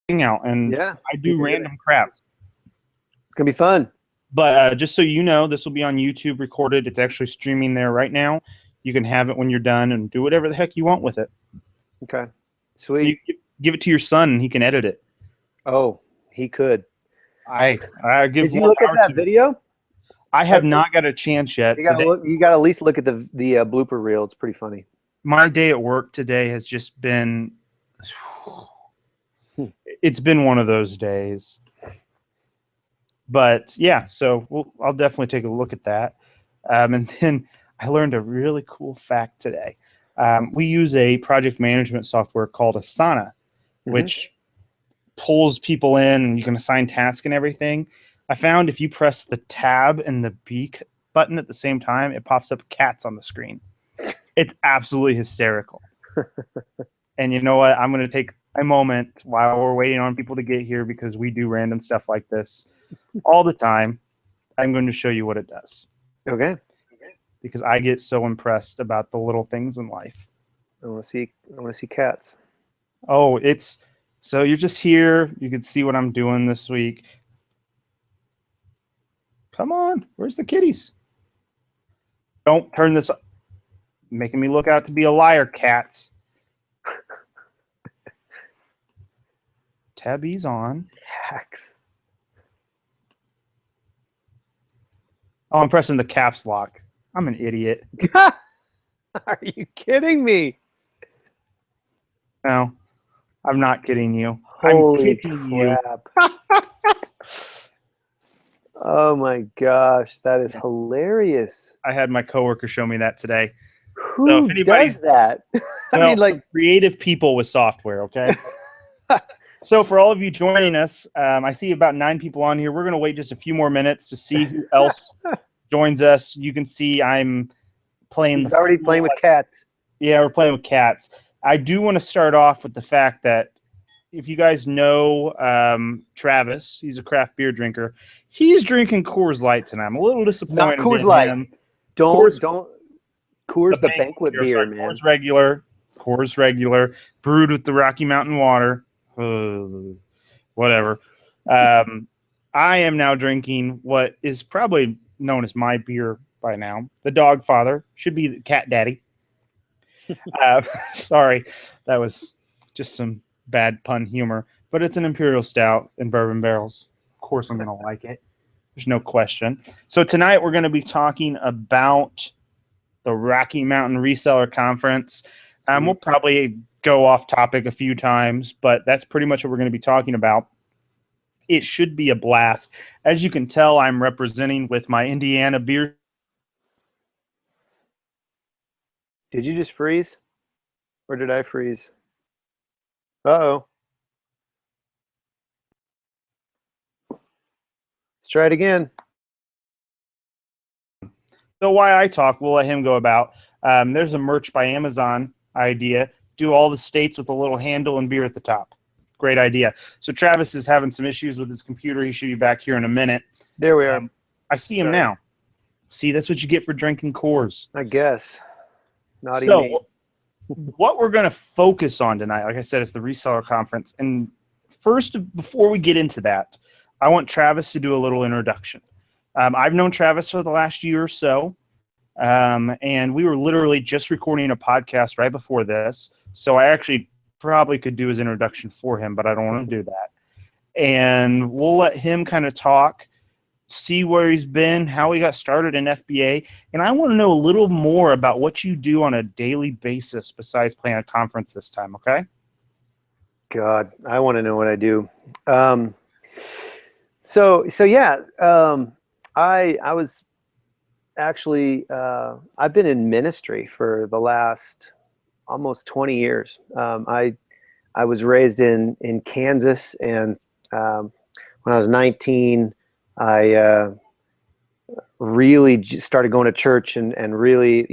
Hangout, and Yeah. I do random crap. It's going to be fun. But just so you know, this will be on YouTube recorded. It's actually streaming there right now. You can have it when you're done and do whatever the heck you want with it. Okay. So Sweet. you give it to your son, and he can edit it. Oh, he could. I give. Did you look at that video? I have not got a chance yet. You got to look. You got to at least look at the blooper reel. It's pretty funny. My day at work today has just been. It's been one of those days. But yeah, so I'll definitely take a look at that. And then I learned a really cool fact today. We use a project management software called Asana, which pulls people in and you can assign tasks and everything. I found if you press the tab and the beak button at the same time, it pops up cats on the screen. It's absolutely hysterical. And you know what? I'm going to take a moment while we're waiting on people to get here, because we do random stuff like this all the time. I'm going to show you what it does. Okay. Because I get so impressed about the little things in life. I want to see cats. Oh, so you're just here. You can see what I'm doing this week. Come on. Where's the kitties? Don't turn this up. Making me look out to be a liar, cats. Tabby's on. Hacks. Oh, I'm pressing the caps lock. I'm an idiot. Are you kidding me? No, I'm not kidding you. Holy I'm kidding crap. Oh my gosh, that is hilarious. I had my coworker show me that today. Who does that? I mean, like creative people with software, okay? So for all of you joining us, I see about 9 people on here. We're going to wait just a few more minutes to see who else joins us. You can see I'm playing. He's already playing with cats. Yeah, we're playing with cats. I do want to start off with the fact that if you guys know Travis, he's a craft beer drinker. He's drinking Coors Light tonight. I'm a little disappointed. Not Coors Light. Coors the banquet beer, man. Coors regular, brewed with the Rocky Mountain water. Whatever. I am now drinking what is probably known as my beer by now. The Dog Father. Should be the Cat Daddy. Sorry, that was just some bad pun humor. But it's an Imperial Stout in bourbon barrels. Of course I'm going to like it. There's no question. So tonight we're going to be talking about the Rocky Mountain Reseller Conference. We'll probably go off topic a few times, but that's pretty much what we're going to be talking about. It should be a blast. As you can tell, I'm representing with my Indiana beer. Did you just freeze? Or did I freeze? Uh-oh. Let's try it again. So why I talk, we'll let him go about. There's a merch by Amazon idea. Do all the states with a little handle and beer at the top. Great idea. So Travis is having some issues with his computer. He should be back here in a minute. There we are. I see him now. See, that's what you get for drinking Coors. I guess. Naughty me. What we're going to focus on tonight, like I said, is the Reseller Conference. And first, before we get into that, I want Travis to do a little introduction. I've known Travis for the last year or so, and we were literally just recording a podcast right before this, so I actually probably could do his introduction for him, but I don't want to do that. And we'll let him kind of talk, see where he's been, how he got started in FBA, and I want to know a little more about what you do on a daily basis besides playing a conference this time, okay? God, I want to know what I do. So yeah, I was actually, I've been in ministry for the last almost 20 years. I was raised in Kansas, and when I was 19, I really started going to church and really,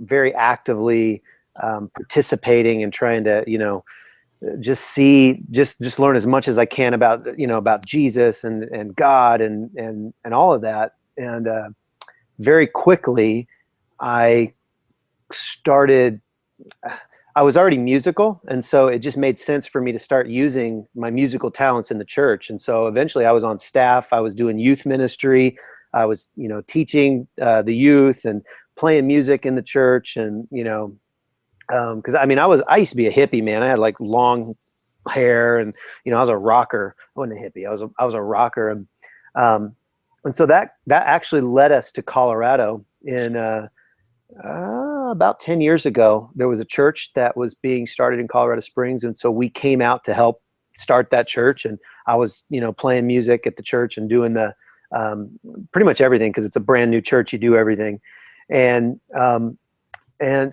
very actively participating and trying to, just learn as much as I can about Jesus and God and all of that. And very quickly, I started, I was already musical, and so it just made sense for me to start using my musical talents in the church. And so eventually I was on staff. I was doing youth ministry. I was, teaching the youth and playing music in the church. And, because I used to be a hippie, man. I had like long hair, and, I was a rocker. I wasn't a hippie. I was a rocker. And so that actually led us to Colorado in, about 10 years ago. There was a church that was being started in Colorado Springs. And so we came out to help start that church. And I was, playing music at the church and doing the, pretty much everything, because it's a brand new church. You do everything. And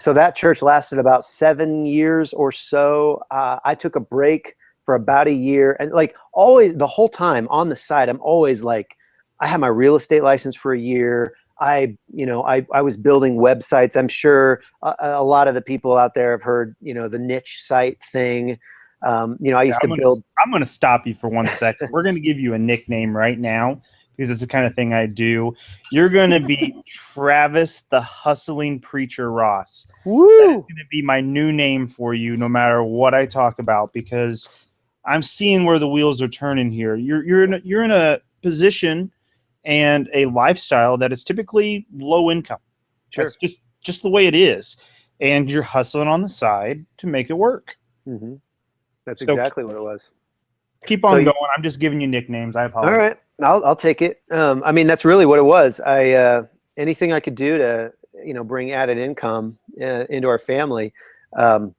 so that church lasted about 7 years or so. I took a break for about a year, and like always the whole time on the side, I'm always like, I had my real estate license for a year. I was building websites. I'm sure a lot of the people out there have heard, the niche site thing. I used to build. I'm going to stop you for 1 second. We're going to give you a nickname right now, because it's the kind of thing I do. You're going to be Travis the Hustling Preacher Ross. Woo! That's going to be my new name for you, no matter what I talk about, because I'm seeing where the wheels are turning here. You're in a position and a lifestyle that is typically low income. Sure. That's just the way it is, and you're hustling on the side to make it work. Mm-hmm. That's exactly what it was. Keep on going. I'm just giving you nicknames. I apologize. All right, I'll take it. That's really what it was. Anything I could do to bring added income into our family. I've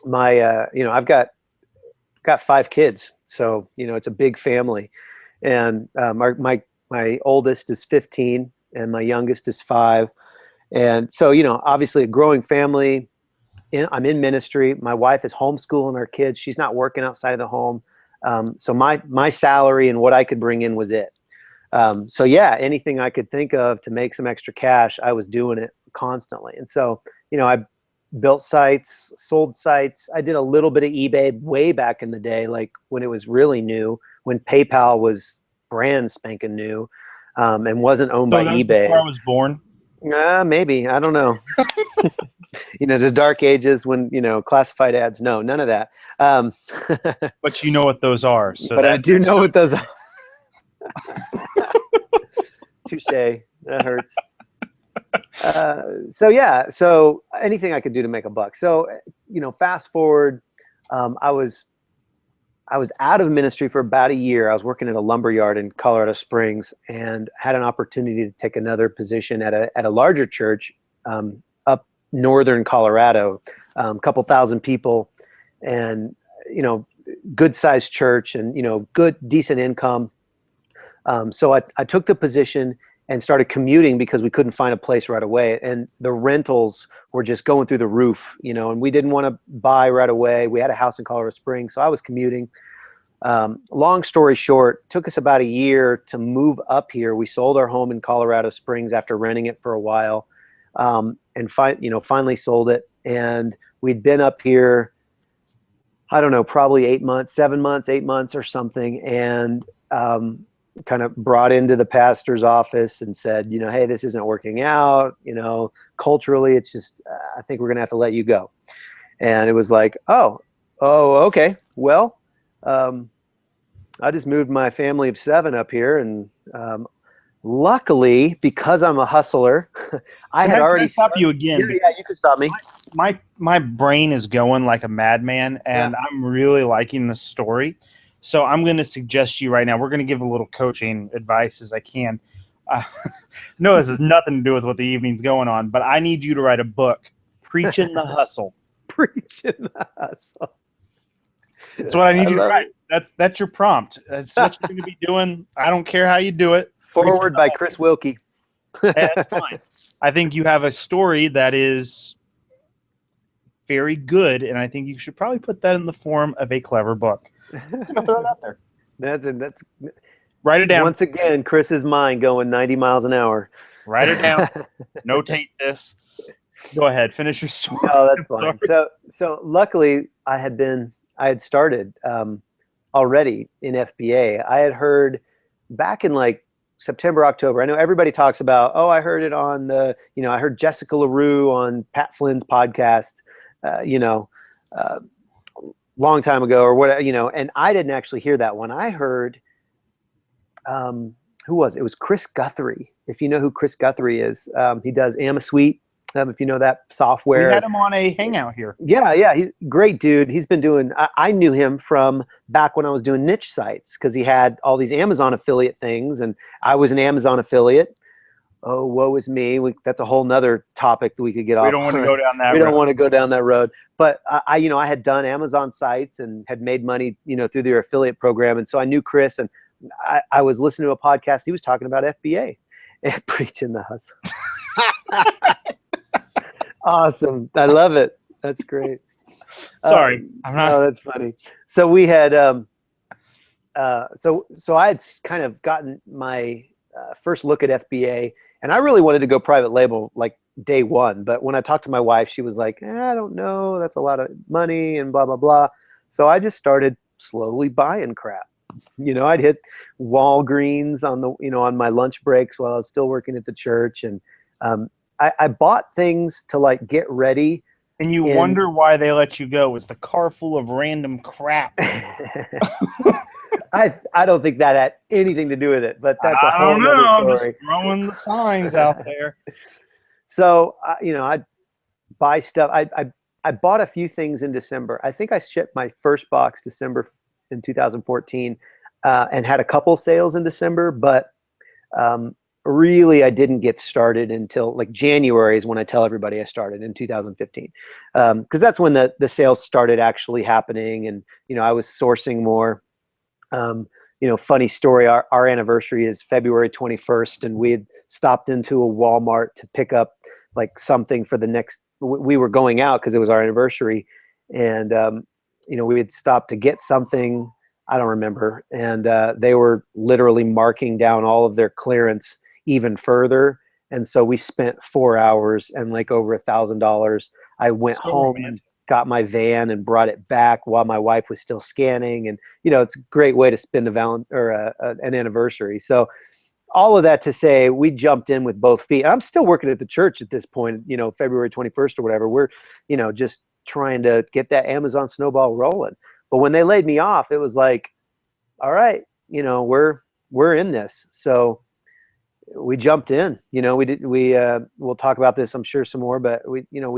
got 5 kids, so it's a big family, and my oldest is 15 and my youngest is 5, and so obviously a growing family. I'm in ministry. My wife is homeschooling our kids. She's not working outside of the home. So my salary and what I could bring in was it. So yeah, anything I could think of to make some extra cash, I was doing it constantly. And so, I built sites, sold sites. I did a little bit of eBay way back in the day, like when it was really new, when PayPal was brand spanking new, and wasn't owned by eBay. Before I was born? Maybe. I don't know. The dark ages when, classified ads. No, none of that. But you know what those are. So but I do know what those are. Touche. That hurts. So anything I could do to make a buck. So, fast forward, I was out of ministry for about a year. I was working at a lumber yard in Colorado Springs, and had an opportunity to take another position at a larger church, up northern Colorado, a couple thousand people, and good sized church, and good decent income. So I took the position and started commuting because we couldn't find a place right away, and the rentals were just going through the roof, and we didn't want to buy right away. We had a house in Colorado Springs, so I was commuting. Long story short, took us about a year to move up here. We sold our home in Colorado Springs after renting it for a while, and finally sold it. And we'd been up here, I don't know, probably 8 months, 7 months, 8 months or something. And, kind of brought into the pastor's office and said, hey, this isn't working out, culturally, it's just, I think we're going to have to let you go. And it was like, oh, okay. Well, I just moved my family of 7 up here, and, luckily, because I'm a hustler, I had already stopped you again. Yeah, you can stop me. My brain is going like a madman, and I'm really liking the story. So I'm going to suggest you right now, we're going to give a little coaching advice as I can. No, this has nothing to do with what the evening's going on, but I need you to write a book, Preaching the Hustle. Preaching the Hustle. That's what I need you to write. That's your prompt. That's what you're going to be doing. I don't care how you do it. Forward by Chris Wilkie. That's fine. I think you have a story that is very good, and I think you should probably put that in the form of a clever book. I'll throw it out there. That's write it down. Once again, Chris's mind going 90 miles an hour. Write it down. Notate this. Go ahead. Finish your story. Oh, that's fine. So luckily, I had started already in FBA. I had heard back in like September, October. I know everybody talks about, I heard it on I heard Jessica LaRue on Pat Flynn's podcast, you know, long time ago or whatever, you know, and I didn't actually hear that one. I heard, who was it? It was Chris Guthrie. If you know who Chris Guthrie is, he does AmaSuite. If you know that software. We had him on a Hangout here. Yeah, he's a great dude. He's been doing, I knew him from back when I was doing niche sites because he had all these Amazon affiliate things, and I was an Amazon affiliate. Oh, woe is me. That's a whole nother topic that we could get off. We don't want to go down that road. We don't want to go down that road. But you know, I had done Amazon sites and had made money, you know, through their affiliate program. And so I knew Chris, and I was listening to a podcast. He was talking about FBA and preaching the hustle. Awesome. I love it. That's great. Sorry. I'm not. No, that's funny. So we had, so I had kind of gotten my first look at FBA, and I really wanted to go private label like day one. But when I talked to my wife, she was like, I don't know. That's a lot of money and blah, blah, blah. So I just started slowly buying crap. You know, I'd hit Walgreens on the, you know, on my lunch breaks while I was still working at the church. And I bought things to like get ready. And you wonder why they let you go. Was the car full of random crap? I don't think that had anything to do with it, but that's a whole other story. I'm just throwing the signs out there. So, you know, I'd buy stuff. I bought a few things in December. I think I shipped my first box December in 2014 and had a couple sales in December, but really I didn't get started until like January is when I tell everybody I started in 2015. Because that's when the sales started actually happening, and, you know, I was sourcing more. You know, funny story, our anniversary is February 21st, and we had stopped into a Walmart to pick up like something for the next, we were going out because it was our anniversary, and you know, we had stopped to get something, I don't remember, and they were literally marking down all of their clearance even further, and so we spent 4 hours and like over $1,000. I went home and got my van and brought it back while my wife was still scanning, and, you know, it's a great way to spend an anniversary. So all of that to say, we jumped in with both feet. I'm still working at the church at this point, you know, February 21st or whatever. We're, you know, just trying to get that Amazon snowball rolling. But when they laid me off, it was like, all right, you know, we're in this. So we jumped in, you know, we'll talk about this, I'm sure, some more, but we, you know,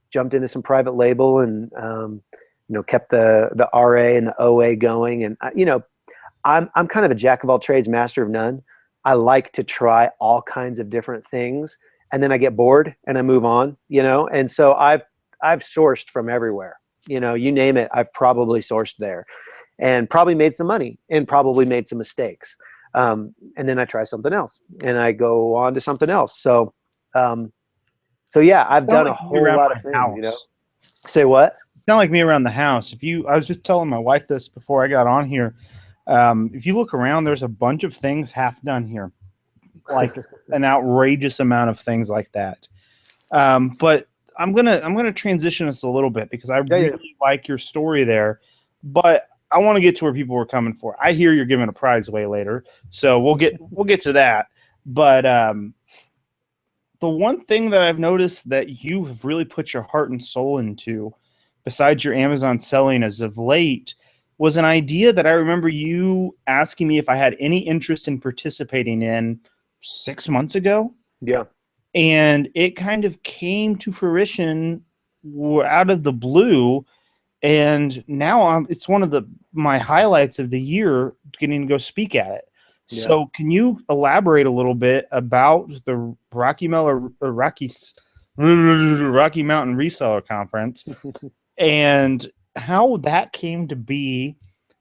jumped into some private label, and you know, kept the RA and the OA going. And you know, I'm kind of a jack of all trades, master of none. I like to try all kinds of different things, and then I get bored and I move on, you know. And so I've sourced from everywhere, you know, you name it, I've probably sourced there, and probably made some money and probably made some mistakes. And then I try something else and I go on to something else. So yeah, I've done a whole lot of things, you know. Say what? It's not like me around the house. I was just telling my wife this before I got on here. If you look around, there's a bunch of things half done here, like an outrageous amount of things like that. But I'm gonna transition us a little bit because I really like your story there, but I want to get to where people were coming for. I hear you're giving a prize away later, so we'll get to that. But the one thing that I've noticed that you have really put your heart and soul into, besides your Amazon selling as of late, was an idea that I remember you asking me if I had any interest in participating in 6 months ago. Yeah. And it kind of came to fruition out of the blue. And now it's one of my highlights of the year, getting to go speak at it. Yeah. So can you elaborate a little bit about the Rocky Mountain Reseller Conference and how that came to be,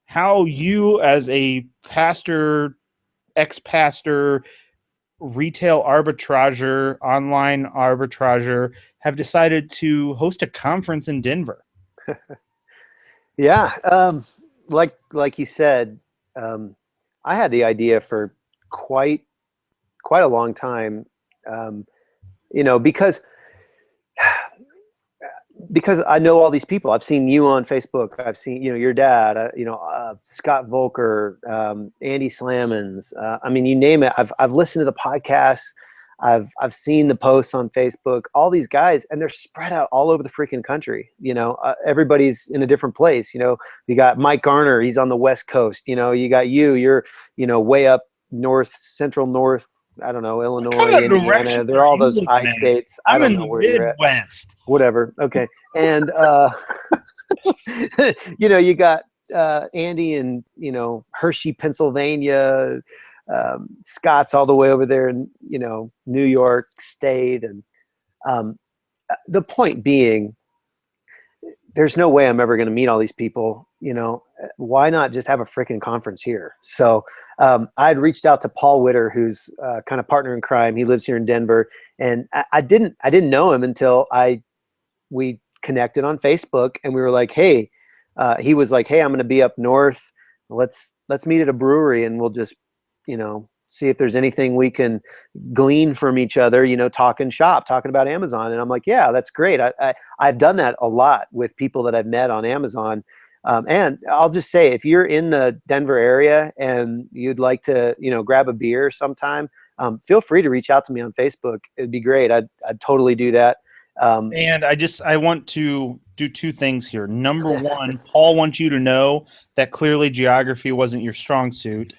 how you as a pastor, ex-pastor, retail arbitrager, online arbitrager, have decided to host a conference in Denver? Yeah. Like you said, I had the idea for quite a long time, you know, because I know all these people. I've seen you on Facebook. I've seen, you know, your dad, you know, Scott Volker, Andy Slammons. I mean, you name it. I've listened to the podcasts. I've seen the posts on Facebook, all these guys, and they're spread out all over the freaking country. Everybody's in a different place. You got Mike Garner, he's on the West Coast. You got you're, way up north, central north. I don't know, What Illinois, kind of Indiana. direction They're are all you those I looking at? states. I I'm don't in know the where you're at. Midwest. Whatever. Okay. And, you got Andy in, Hershey, Pennsylvania, Scott's all the way over there in, New York State. And the point being, there's no way I'm ever going to meet all these people. Why not just have a freaking conference here? So I'd reached out to Paul Witter, who's kind of partner in crime. He lives here in Denver, and I didn't know him until we connected on Facebook, and we were like, hey, he was like, hey, I'm going to be up north. Let's meet at a brewery, and we'll just, see if there's anything we can glean from each other, talking about Amazon. And I'm like, yeah, that's great. I've done that a lot with people that I've met on Amazon. And I'll just say, if you're in the Denver area and you'd like to, grab a beer sometime, feel free to reach out to me on Facebook. It'd be great. I'd totally do that. And I want to do two things here. Number one, Paul wants you to know that clearly geography wasn't your strong suit.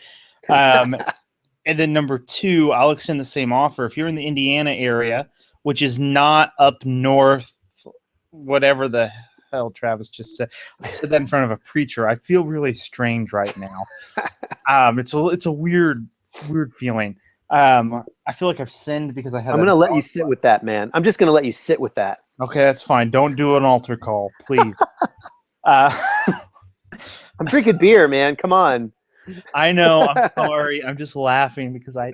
And then number two, I'll extend the same offer. If you're in the Indiana area, which is not up north, whatever the hell Travis just said. I said that in front of a preacher. I feel really strange right now. It's a weird feeling. I feel like I've sinned because I had. I'm going to let you sit with that, man. I'm just going to let you sit with that. Okay, that's fine. Don't do an altar call, please. I'm drinking beer, man. Come on. I know. I'm sorry. I'm just laughing because I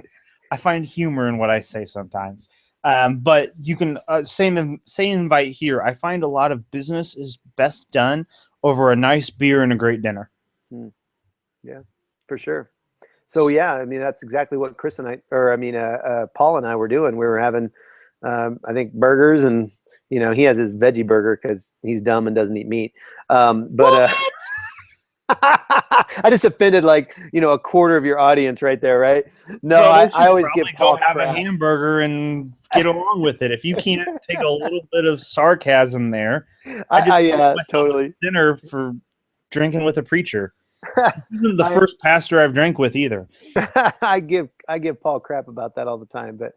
find humor in what I say sometimes. But you can same invite here. I find a lot of business is best done over a nice beer and a great dinner. Yeah, for sure. So yeah, I mean that's exactly what Chris and Paul and I were doing. We were having, I think, burgers, and he has his veggie burger because he's dumb and doesn't eat meat. I just offended a quarter of your audience right there, right? No, well, I always give Paul go have a hamburger and get along with it. If you can't take a little bit of sarcasm there, I totally dinner for drinking with a preacher. This isn't the first pastor I've drank with either. I give Paul crap about that all the time, but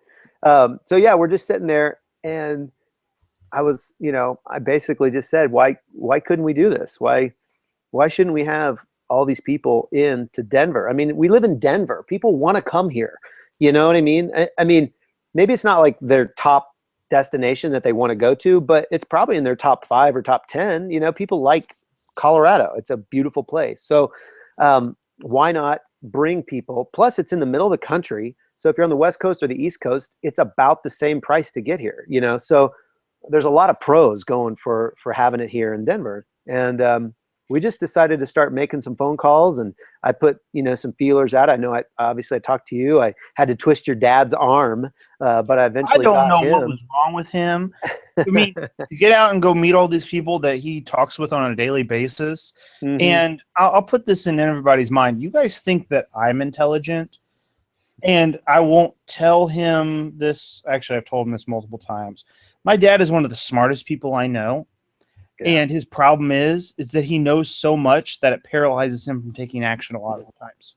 so yeah, we're just sitting there, and I was, I basically just said, why couldn't we do this? Why shouldn't we have all these people into Denver? I mean, we live in Denver. People want to come here. You know what I mean? I mean, maybe it's not like their top destination that they want to go to, but it's probably in their top 5 or top 10. People like Colorado. It's a beautiful place. So why not bring people? Plus, it's in the middle of the country. So if you're on the West Coast or the East Coast, it's about the same price to get here. So there's a lot of pros going for having it here in Denver. And we just decided to start making some phone calls, and I put, some feelers out. I know I talked to you. I had to twist your dad's arm, but I eventually got him. I don't know what was wrong with him. I mean, to get out and go meet all these people that he talks with on a daily basis. Mm-hmm. And I'll put this in everybody's mind. You guys think that I'm intelligent, and I won't tell him this. Actually, I've told him this multiple times. My dad is one of the smartest people I know. Yeah. And his problem is that he knows so much that it paralyzes him from taking action a lot of the times.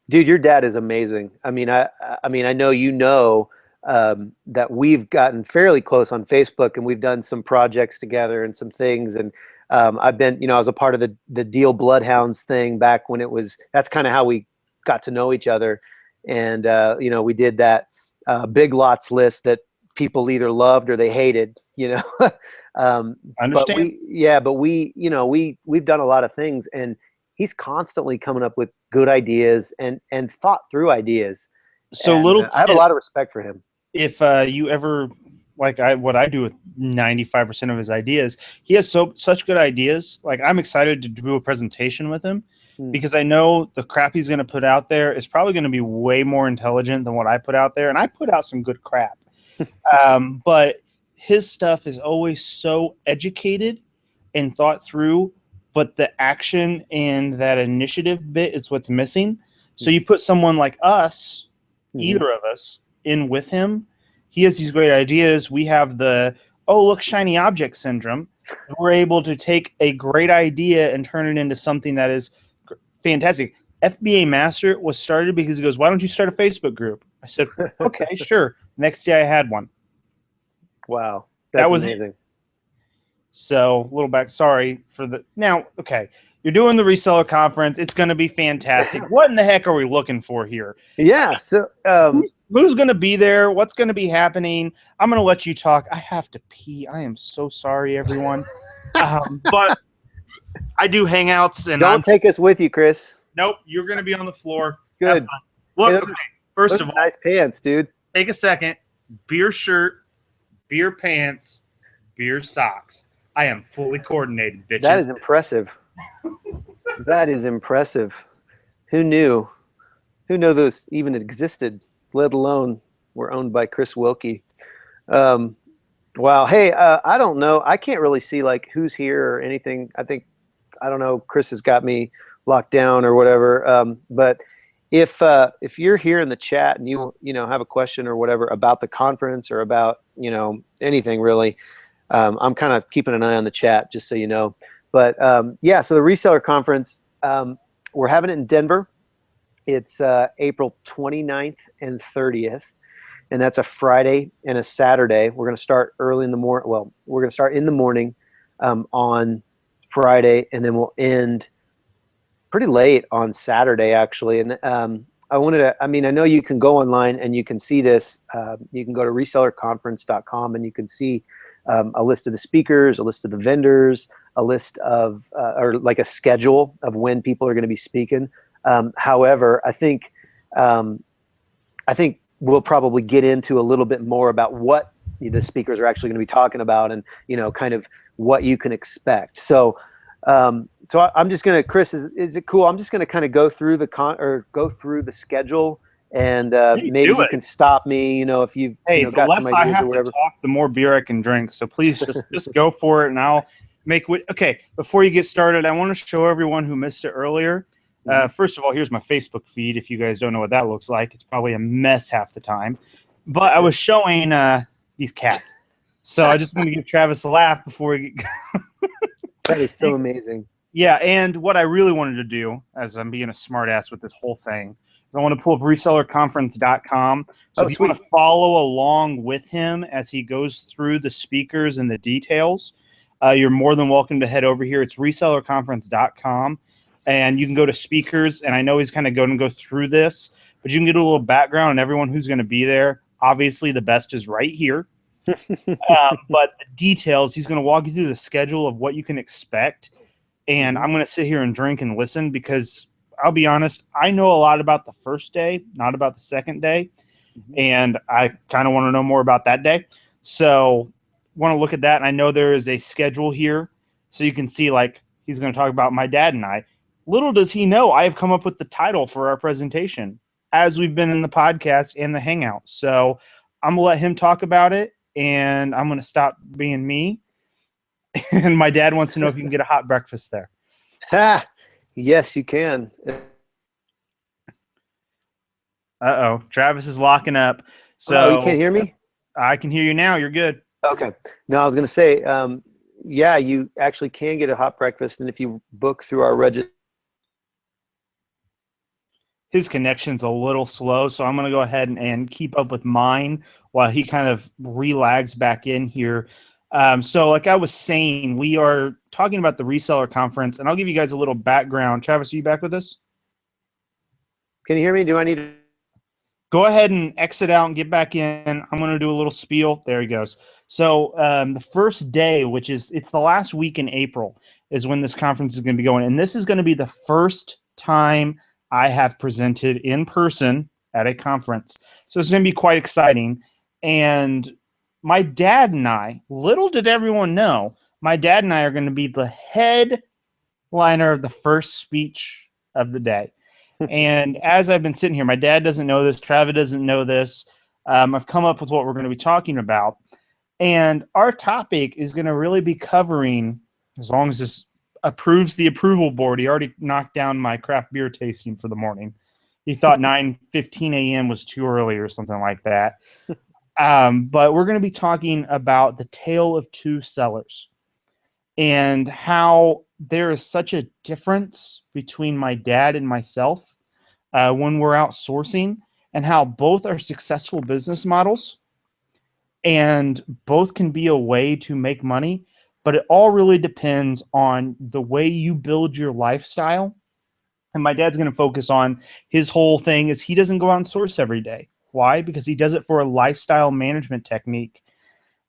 Dude, your dad is amazing. I mean, I know that we've gotten fairly close on Facebook, and we've done some projects together and some things. And I've been, I was a part of the Deal Bloodhounds thing back when that's kind of how we got to know each other. And, we did that Big Lots list that people either loved or they hated, I understand. But we've done a lot of things, and he's constantly coming up with good ideas and thought through ideas. So I have a lot of respect for him. If you ever what I do with 95% of his ideas, he has such good ideas. Like, I'm excited to do a presentation with him because I know the crap he's going to put out there is probably going to be way more intelligent than what I put out there, and I put out some good crap. But his stuff is always so educated and thought through, but the action and that initiative bit is what's missing. So you put someone like us, either of us, in with him, he has these great ideas. We have the, oh, look, shiny object syndrome. And we're able to take a great idea and turn it into something that is fantastic. FBA Master was started because he goes, why don't you start a Facebook group? I said, okay, sure. Next day I had one. Wow. That was amazing. It. So, a little back. Sorry for the. Now, okay. You're doing the reseller conference. It's going to be fantastic. What in the heck are we looking for here? Yeah. So, who's going to be there? What's going to be happening? I'm going to let you talk. I have to pee. I am so sorry, everyone. But I do Hangouts. And don't take us with you, Chris. Nope. You're going to be on the floor. Good. Look, okay, first of all, nice pants, dude. Take a second. Beer shirt, beer pants, beer socks. I am fully coordinated, bitches. That is impressive. That is impressive. Who knew? Who knew those even existed, let alone were owned by Chris Wilkie? Wow. Hey, I don't know. I can't really see like who's here or anything. I don't know. Chris has got me locked down or whatever. But if you're here in the chat and you have a question or whatever about the conference or about anything really, I'm kind of keeping an eye on the chat just so you know. But yeah, so the reseller conference, we're having it in Denver. It's April 29th and 30th, and that's a Friday and a Saturday. We're going to start early in the morning. Well, we're going to start in the morning on Friday, and then we'll end pretty late on Saturday, actually. And I know you can go online and you can see this. You can go to resellerconference.com and you can see a list of the speakers, a list of the vendors, a list of, or like a schedule of when people are going to be speaking. However, I think we'll probably get into a little bit more about what the speakers are actually going to be talking about and, kind of what you can expect. So I'm just going to, Chris, is it cool? I'm just going to kind of go through the schedule and maybe you can stop me, if you've the got less some I ideas have or whatever. to talk, the more beer I can drink. So please just go for it, and I'll make it. Okay, before you get started, I want to show everyone who missed it earlier. First of all, here's my Facebook feed. If you guys don't know what that looks like, it's probably a mess half the time. But I was showing these cats. So I just want to give Travis a laugh before we get That is so amazing. Yeah, and what I really wanted to do, as I'm being a smartass with this whole thing, is I want to pull up resellerconference.com. So if you want to follow along with him as he goes through the speakers and the details, you're more than welcome to head over here. It's resellerconference.com, and you can go to speakers, and I know he's kind of going to go through this, but you can get a little background on everyone who's going to be there. Obviously, the best is right here. But the details, he's going to walk you through the schedule of what you can expect. And I'm going to sit here and drink and listen because I'll be honest, I know a lot about the first day, not about the second day. And I kind of want to know more about that day. So want to look at that. And I know there is a schedule here. So you can see like he's going to talk about my dad and I. Little does he know I have come up with the title for our presentation as we've been in the podcast and the Hangout. So I'm going to let him talk about it. And I'm going to stop being me. And my dad wants to know if you can get a hot breakfast there. Yes, you can. Uh-oh. Travis is locking up. So you can't hear me? I can hear you now. You're good. Okay. No, I was going to say, yeah, you actually can get a hot breakfast. And if you book through our register. His connection's a little slow, so I'm going to go ahead and keep up with mine while he kind of relags back in here. So like I was saying, we are talking about the reseller conference, and I'll give you guys a little background. Travis, are you back with us? Can you hear me? Do I need to? Go ahead and exit out and get back in. I'm going to do a little spiel. There he goes. So the first day, it's the last week in April, is when this conference is going to be going. And this is going to be the first time I have presented in person at a conference. So it's going to be quite exciting. And my dad and I, little did everyone know, my dad and I are going to be the headliner of the first speech of the day. And as I've been sitting here, my dad doesn't know this, Travis doesn't know this. I've come up with what we're going to be talking about. And our topic is going to really be covering, as long as this approves the approval board. He already knocked down my craft beer tasting for the morning. He thought 9:15 a.m. was too early or something like that. But we're going to be talking about the tale of two sellers and how there is such a difference between my dad and myself when we're outsourcing, and how both are successful business models and both can be a way to make money. But it all really depends on the way you build your lifestyle. And my dad's going to focus on his whole thing is he doesn't go out and source every day. Why? Because he does it for a lifestyle management technique.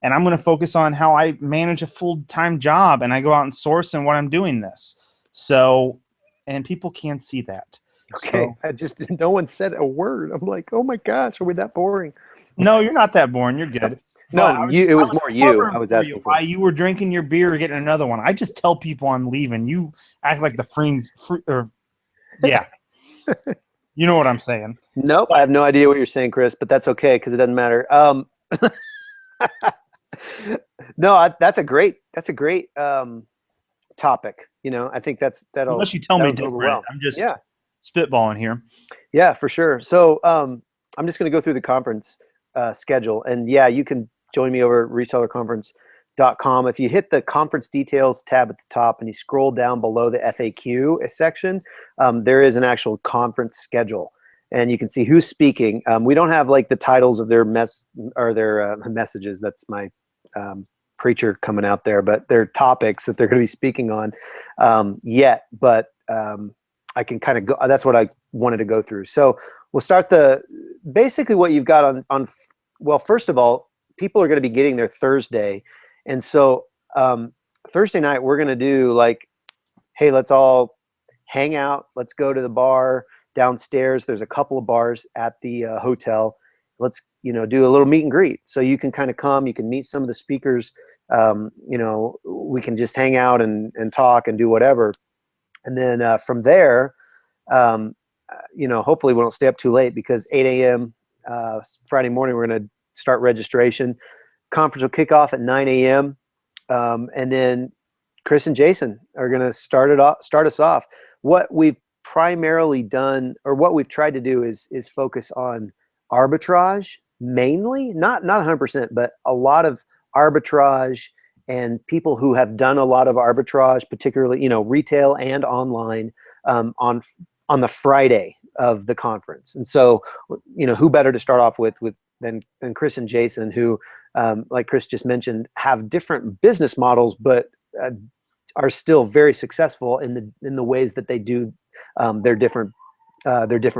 And I'm going to focus on how I manage a full-time job and I go out and source and what I'm doing this. So, and people can't see that. Okay, So, no one said a word. I'm like, oh my gosh, are we that boring? no, you're not that boring. You're good. But No, it was more you I was asking for. Why you were drinking your beer or getting another one. I just tell people I'm leaving. You act like the yeah. You know what I'm saying. Nope, I have no idea what you're saying, Chris, but that's okay because it doesn't matter. No, that's a great topic. I think that'll. Unless you tell me go different, well. I'm just spitballing here. Yeah, for sure. So I'm just going to go through the conference schedule, and you can join me over at resellerconference.com. If you hit the conference details tab at the top and you scroll down below the FAQ section, there is an actual conference schedule, and you can see who's speaking. We don't have like the titles of their messages. That's my preacher coming out there, but their topics that they're going to be speaking on yet. But I can kind of go. That's what I wanted to go through. So we'll start basically what you've got on. Well, first of all, people are going to be getting their Thursday, and so Thursday night we're going to do like, hey, let's all hang out. Let's go to the bar downstairs. There's a couple of bars at the hotel. Let's do a little meet and greet. So you can kind of come. You can meet some of the speakers. We can just hang out and talk and do whatever. And then from there, hopefully we don't stay up too late because 8 a.m. Friday morning, we're going to start registration. Conference will kick off at 9 a.m. And then Chris and Jason are going to start us off. What we've primarily done, or what we've tried to do, is focus on arbitrage mainly, not 100%, but a lot of arbitrage and people who have done a lot of arbitrage, particularly retail and online, on the Friday of the conference. And so who better to start off with than Chris and Jason, who like Chris just mentioned, have different business models, but are still very successful in the ways that they do their different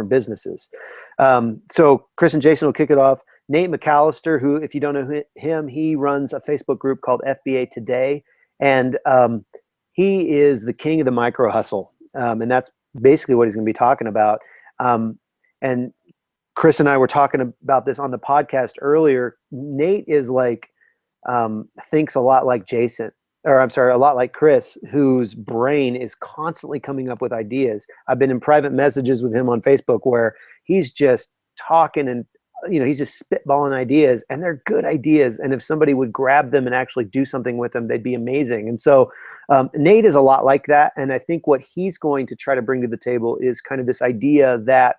businesses. So Chris and Jason will kick it off. Nate McAllister, who, if you don't know him, he runs a Facebook group called FBA Today, and he is the king of the micro hustle, and that's basically what he's going to be talking about. And Chris and I were talking about this on the podcast earlier. Nate is like thinks a lot like Jason, or I'm sorry, a lot like Chris, whose brain is constantly coming up with ideas. I've been in private messages with him on Facebook where he's just talking and he's just spitballing ideas, and they're good ideas. And if somebody would grab them and actually do something with them, they'd be amazing. And so Nate is a lot like that. And I think what he's going to try to bring to the table is kind of this idea that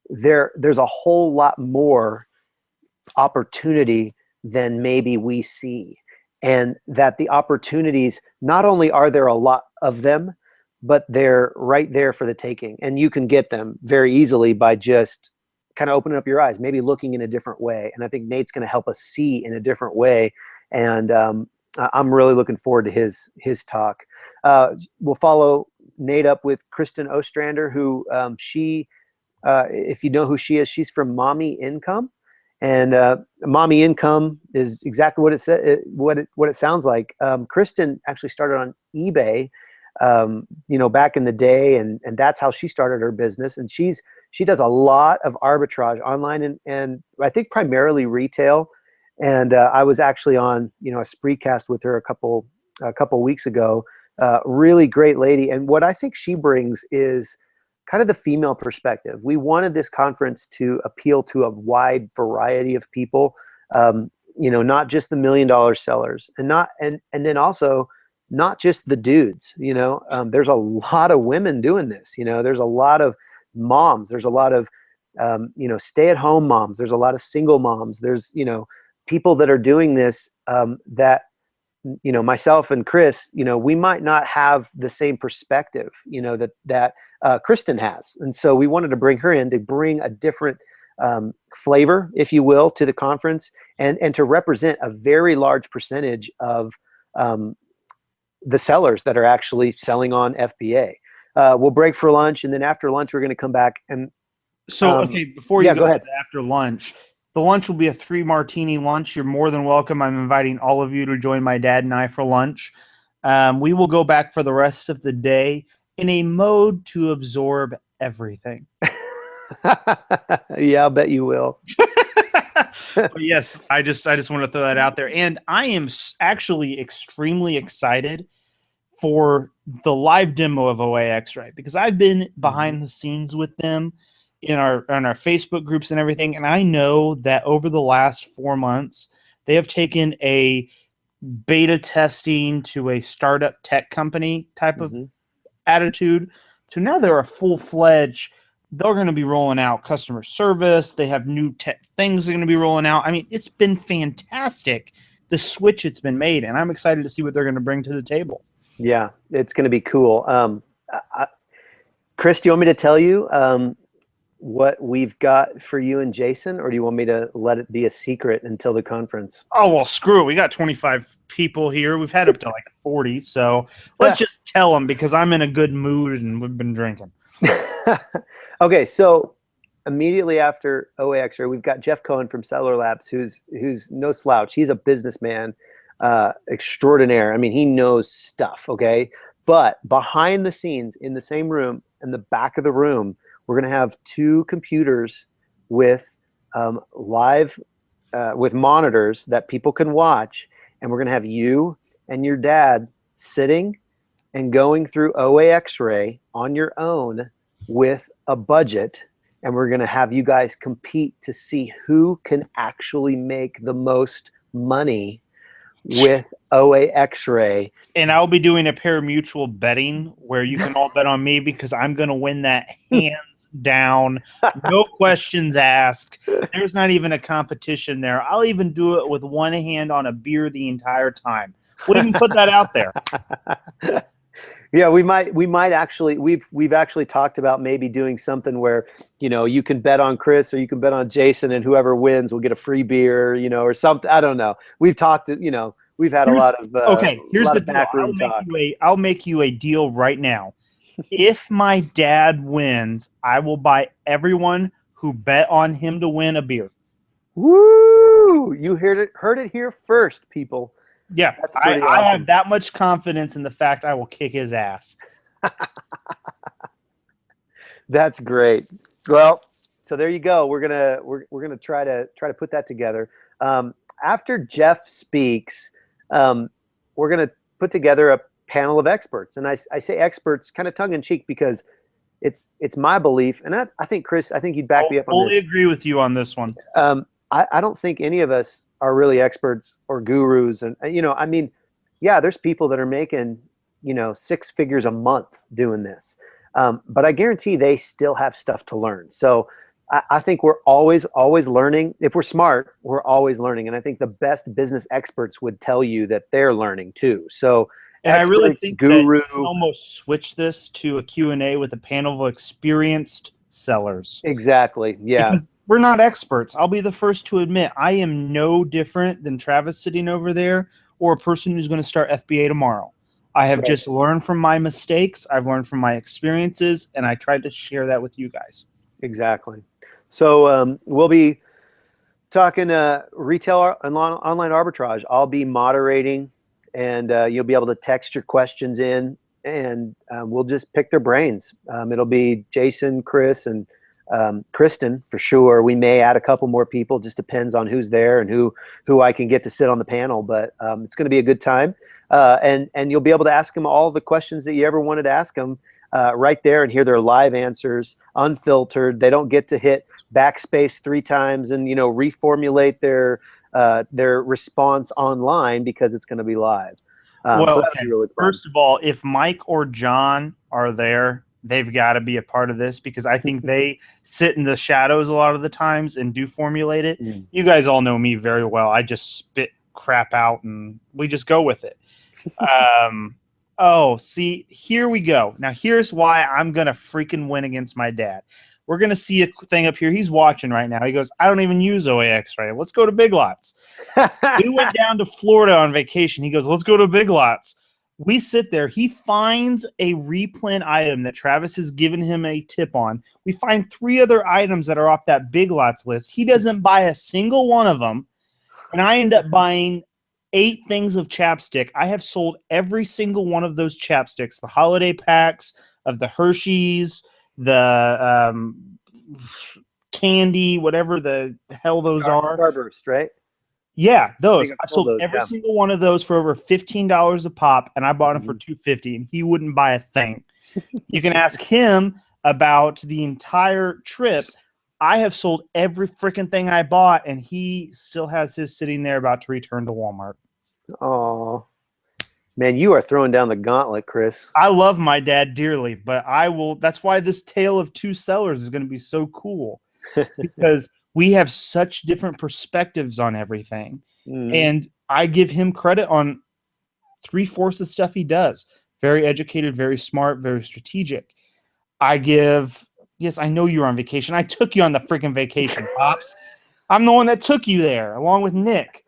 there's a whole lot more opportunity than maybe we see. And that the opportunities, not only are there a lot of them, but they're right there for the taking. And you can get them very easily by just kind of opening up your eyes, maybe looking in a different way. And I think Nate's going to help us see in a different way. And I'm really looking forward to his talk. We'll follow Nate up with Kristen Ostrander, who if you know who she is, she's from Mommy Income. And Mommy Income is exactly what it sounds like. Kristen actually started on eBay, back in the day, and that's how she started her business. And she does a lot of arbitrage online and I think primarily retail. And I was actually on a Spreecast with her a couple weeks ago. Really great lady. And what I think she brings is kind of the female perspective. We wanted this conference to appeal to a wide variety of people, not just the $1 million sellers, and then also not just the dudes. There's a lot of women doing this. There's a lot of moms. There's a lot of stay-at-home moms. There's a lot of single moms. There's, people that are doing this that, myself and Chris, we might not have the same perspective, that Kristen has. And so we wanted to bring her in to bring a different flavor, if you will, to the conference, and to represent a very large percentage of the sellers that are actually selling on FBA. We'll break for lunch, and then after lunch, we're going to come back. And so, okay, before you go ahead. After lunch, the lunch will be a 3 martini lunch. You're more than welcome. I'm inviting all of you to join my dad and I for lunch. We will go back for the rest of the day in a mode to absorb everything. Yeah, I'll bet you will. But yes, I just want to throw that out there. And I am actually extremely excited for the live demo of OA X-Ray, because I've been behind the scenes with them in our Facebook groups and everything, and I know that over the last 4 months they have taken a beta testing to a startup tech company type of attitude to now they're a full-fledged. They're going to be rolling out customer service. They have new tech things they're going to be rolling out. I mean, it's been fantastic, the switch it's been made, and I'm excited to see what they're going to bring to the table. Yeah, it's going to be cool. Chris, do you want me to tell you what we've got for you and Jason, or do you want me to let it be a secret until the conference? Oh, well, screw it. We got 25 people here. We've had up to like 40, so let's just tell them, because I'm in a good mood and we've been drinking. Okay, so immediately after OA X-Ray, we've got Jeff Cohen from Seller Labs, who's no slouch. He's a businessman extraordinaire. I mean, he knows stuff, okay? But behind the scenes, in the same room, in the back of the room, we're going to have 2 computers with live with monitors that people can watch, and we're going to have you and your dad sitting and going through OA X-Ray on your own with a budget, and we're going to have you guys compete to see who can actually make the most money with OA X-Ray. And I'll be doing a pari-mutuel betting where you can all bet on me, because I'm going to win that hands down, no questions asked. There's not even a competition there. I'll even do it with one hand on a beer the entire time. We'll even put that out there. Yeah, we might actually, we've actually talked about maybe doing something where, you can bet on Chris or you can bet on Jason, and whoever wins will get a free beer, or something. I don't know. We've talked, we've had a lot of here's the backroom talk. I'll make you a deal right now. If my dad wins, I will buy everyone who bet on him to win a beer. Woo! You heard it here first, people. Yeah, that's pretty awesome. I have that much confidence in the fact I will kick his ass. That's great. Well, so there you go. We're gonna try to put that together. After Jeff speaks, we're gonna put together a panel of experts, and I say experts kind of tongue in cheek, because it's my belief, and I think Chris, I think you'd back me up on this. I fully agree with you on this one. I don't think any of us are really experts or gurus. And, I mean, yeah, there's people that are making, 6 figures a month doing this. But I guarantee they still have stuff to learn. So I think we're always learning. If we're smart, we're always learning. And I think the best business experts would tell you that they're learning too. So, and experts, I really think that you can almost switch this to a Q&A with a panel of experienced sellers. Exactly. Yeah. Because we're not experts. I'll be the first to admit I am no different than Travis sitting over there, or a person who's going to start FBA tomorrow. I have just learned from my mistakes. I've learned from my experiences, and I tried to share that with you guys. Exactly. So we'll be talking retail and online arbitrage. I'll be moderating, and you'll be able to text your questions in, and we'll just pick their brains. It'll be Jason, Chris, and Kristen for sure. We may add a couple more people. Just depends on who's there and who I can get to sit on the panel. But it's going to be a good time, and you'll be able to ask them all the questions that you ever wanted to ask them right there, and hear their live answers, unfiltered. They don't get to hit backspace 3 times and reformulate their response online, because it's going to be live. Well, so that'll be really fun. First of all, if Mike or John are there, they've got to be a part of this because I think they sit in the shadows a lot of the times and do formulate it. You guys all know me very well. I just spit crap out and we just go with it. Oh, see, here we go. Now, here's why I'm going to freaking win against my dad. We're going to see a thing up here. He's watching right now. He goes, I don't even use OAX right now. Let's go to Big Lots. We went down to Florida on vacation. He goes, let's go to Big Lots. We sit there. He finds a replay item that Travis has given him a tip on. We find 3 other items that are off that Big Lots list. He doesn't buy a single one of them. And I end up buying 8 things of chapstick. I have sold every single one of those chapsticks, the holiday packs of the Hershey's, the candy, whatever the hell those are. Starburst, right? Yeah, those. I've sold every single one of those for over $15 a pop, and I bought them for $2.50, and he wouldn't buy a thing. You can ask him about the entire trip. I have sold every freaking thing I bought, and he still has his sitting there about to return to Walmart. Oh, man, you are throwing down the gauntlet, Chris. I love my dad dearly, but I will. That's why this tale of 2 sellers is going to be so cool because we have such different perspectives on everything. And I give him credit on 3/4 of stuff he does. Very educated, very smart, very strategic. Yes, I know you were on vacation. I took you on the freaking vacation, Pops. I'm the one that took you there, along with Nick,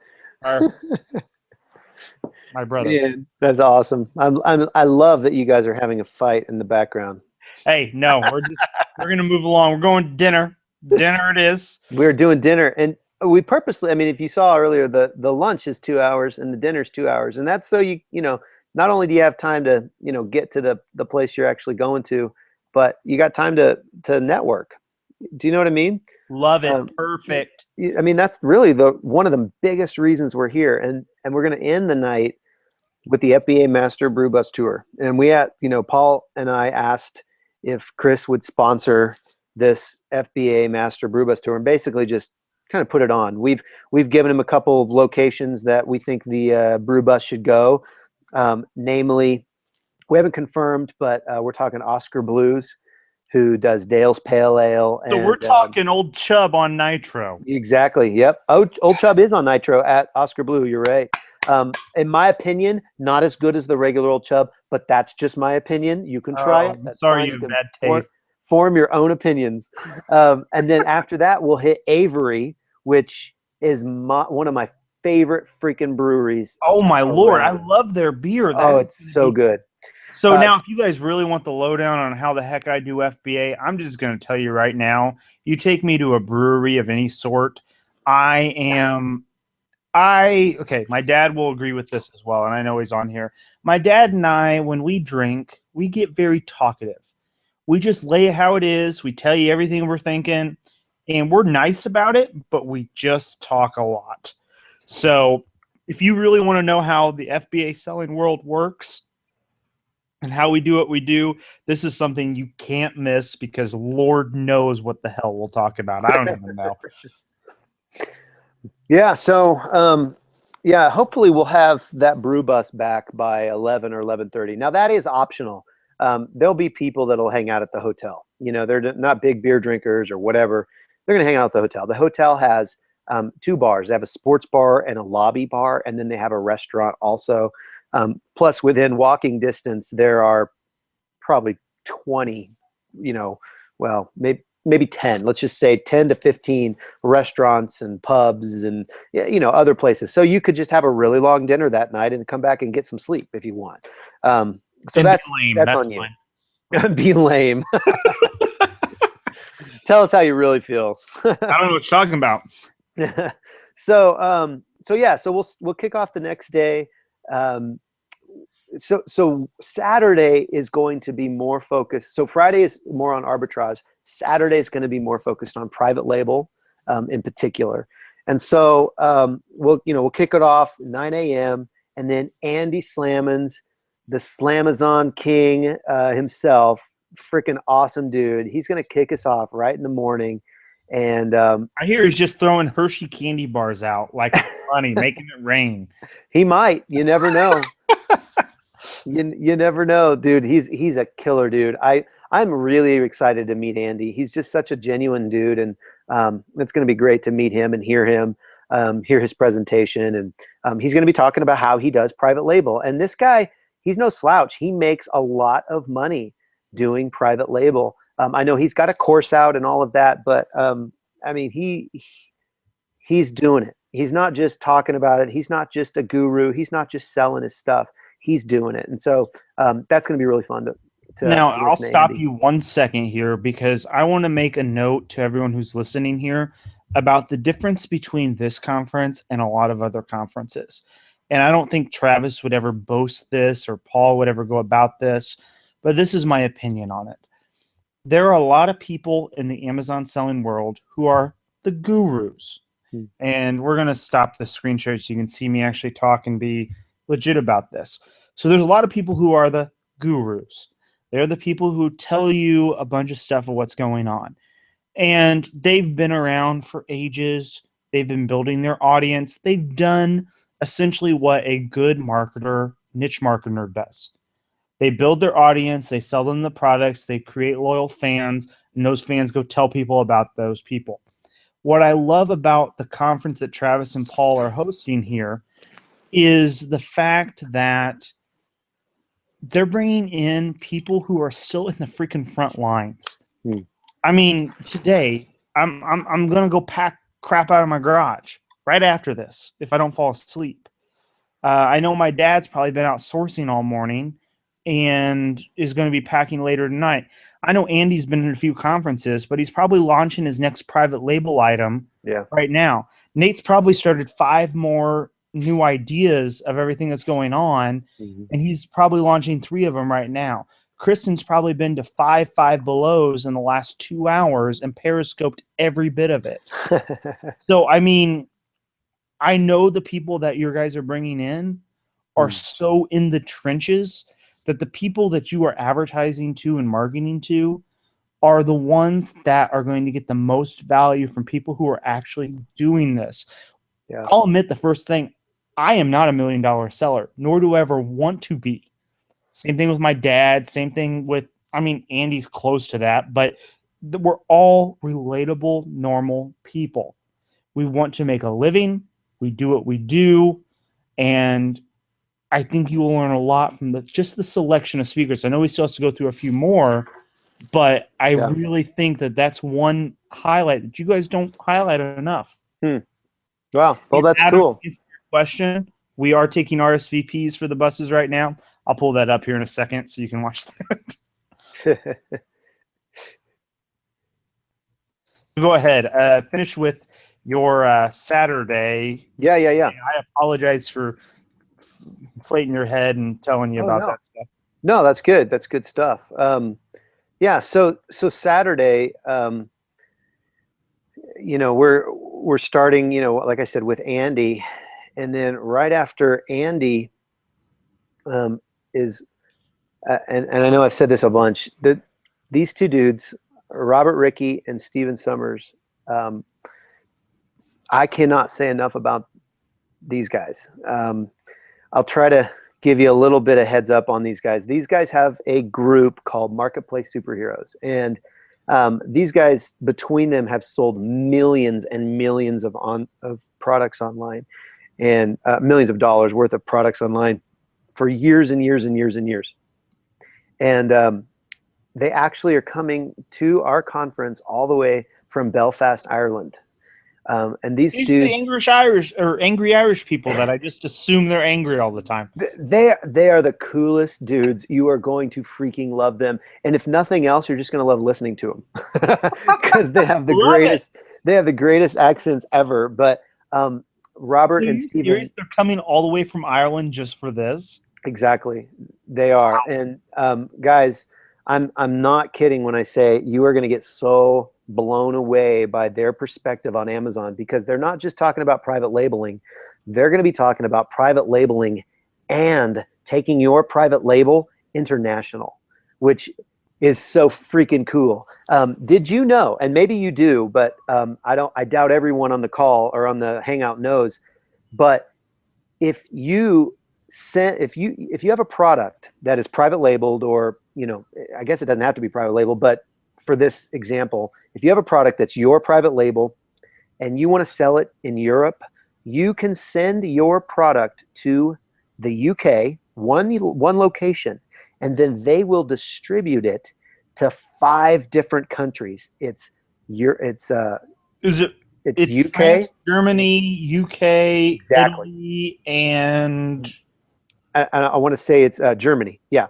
my brother. Yeah, that's awesome. I love that you guys are having a fight in the background. Hey, no, we're gonna move along. We're going to dinner. Dinner it is. We're doing dinner, and we purposely. I mean, if you saw earlier, the lunch is 2 hours and the dinner's 2 hours, and that's so you know. Not only do you have time to get to the place you're actually going to, but you got time to network. Do you know what I mean? Love it. Perfect. I mean, that's really one of the biggest reasons we're here, and we're going to end the night with the FBA Master Brew Bus Tour. And Paul and I asked if Chris would sponsor this FBA Master Brew Bus Tour and basically just kind of put it on. We've given him a couple of locations that we think the brew bus should go. Namely, we haven't confirmed, but we're talking Oscar Blues, who does Dale's Pale Ale. So we're talking Old Chub on Nitro. Exactly. Yep. Old Chub is on Nitro at Oscar Blue. You're right. In my opinion, not as good as the regular Old Chub, but that's just my opinion. You can try it. That's sorry, you have bad taste. Form your own opinions. And then after that, we'll hit Avery, which is one of my favorite freaking breweries. Oh my Lord. I love their beer. It's so good. So now if you guys really want the lowdown on how the heck I do FBA, I'm just going to tell you right now, you take me to a brewery of any sort, my dad will agree with this as well, and I know he's on here. My dad and I, when we drink, we get very talkative. We just lay it how it is. We tell you everything we're thinking, and we're nice about it, but we just talk a lot. So if you really want to know how the FBA selling world works and how we do what we do, this is something you can't miss because Lord knows what the hell we'll talk about. I don't even know. Yeah, so hopefully we'll have that brew bus back by 11 or 11:30. Now that is optional. There'll be people that'll hang out at the hotel. They're not big beer drinkers or whatever. They're going to hang out at the hotel. The hotel has 2 bars. They have a sports bar and a lobby bar, and then they have a restaurant also. Plus, within walking distance, there are probably 20, maybe 10. Let's just say 10 to 15 restaurants and pubs and other places. So you could just have a really long dinner that night and come back and get some sleep if you want. So that's on you. Be lame. Tell us how you really feel. I don't know what you're talking about. So we'll kick off the next day. So Saturday is going to be more focused. So Friday is more on arbitrage. Saturday is going to be more focused on private label, in particular. And so we'll kick it off 9 a.m. and then Andy Slammons, the Slamazon King himself, freaking awesome dude. He's going to kick us off right in the morning. And I hear he's just throwing Hershey candy bars out like money, making it rain. He might. You never know. You never know, dude. He's a killer dude. I I'm really excited to meet Andy. He's just such a genuine dude, and it's going to be great to meet him and hear him, hear his presentation. And he's going to be talking about how he does private label. And this guy, he's no slouch. He makes a lot of money doing private label. I know he's got a course out and all of that, but I mean, he's doing it. He's not just talking about it. He's not just a guru. He's not just selling his stuff. He's doing it. And so that's going to be really fun to now, to I'll listen to stop Andy. you 1 second here because I want to make a note to everyone who's listening here about the difference between this conference and a lot of other conferences. And I don't think Travis would ever boast this or Paul would ever go about this, but this is my opinion on it. There are a lot of people in the Amazon selling world who are the gurus. And we're going to stop the screen share so you can see me actually talk and be legit about this. So there's a lot of people who are the gurus. They're the people who tell you a bunch of stuff of what's going on. And they've been around for ages. They've been building their audience. They've done essentially what a good marketer, niche marketer does. They build their audience. They sell them the products. They create loyal fans. And those fans go tell people about those people. What I love about the conference that Travis and Paul are hosting here is the fact that they're bringing in people who are still in the freaking front lines. I mean, today I'm gonna go pack crap out of my garage right after this if I don't fall asleep. I know my dad's probably been out sourcing all morning and is going to be packing later tonight. I know Andy's been in a few conferences, but he's probably launching his next private label item right now. Nate's probably started 5 more new ideas of everything that's going on, and he's probably launching 3 of them right now. Kristen's probably been to 5 Belows in the last 2 hours and periscoped every bit of it. So, I mean, I know the people that your guys are bringing in are so in the trenches that the people that you are advertising to and marketing to are the ones that are going to get the most value from people who are actually doing this. I'll admit the first thing, I am not $1 million seller, nor do I ever want to be. Same thing with my dad. Same thing with, I mean, Andy's close to that, but we're all relatable, normal people. We want to make a living. We do what we do. And I think you will learn a lot from just the selection of speakers. I know we still have to go through a few more, but I really think that that's one highlight that you guys don't highlight enough. Wow. Well, that's Adam, cool. Question. We are taking RSVPs for the buses right now. I'll pull that up here in a second so you can watch that. Go ahead. Finish with your Saturday. Yeah. I apologize for inflating your head and telling you about that stuff. No, that's good. That's good stuff. So Saturday, we're starting, like I said, with Andy, and then right after Andy is, and I know I've said this a bunch, these 2 dudes, Robert Rickey and Steven Summers, I cannot say enough about these guys. I'll try to give you a little bit of heads up on these guys. These guys have a group called Marketplace Superheroes. And these guys, between them, have sold millions and millions of products online, and millions of dollars worth of products online for years and years and years and years. And they actually are coming to our conference all the way from Belfast, Ireland. And these dudes, the angry Irish people that I just assume they're angry all the time. They are the coolest dudes. You are going to freaking love them, and if nothing else, you're just going to love listening to them because they have the greatest accents ever. But Robert and Steven, they're coming all the way from Ireland just for this. Exactly, they are. Wow. And guys, I'm not kidding when I say you are going to get so blown away by their perspective on Amazon, because they're not just talking about private labeling. They're going to be talking about private labeling and taking your private label international, which is so freaking cool. Did you know, and maybe you do, but I doubt everyone on the call or on the Hangout knows, but if you have a product that is private labeled or I guess it doesn't have to be private label, but for this example, if you have a product that's your private label and you want to sell it in Europe, you can send your product to the UK, one location, and then they will distribute it to 5 different countries. It's Is it? It's UK, France, Germany, UK, exactly. Italy, and I want to say it's Germany. Yeah,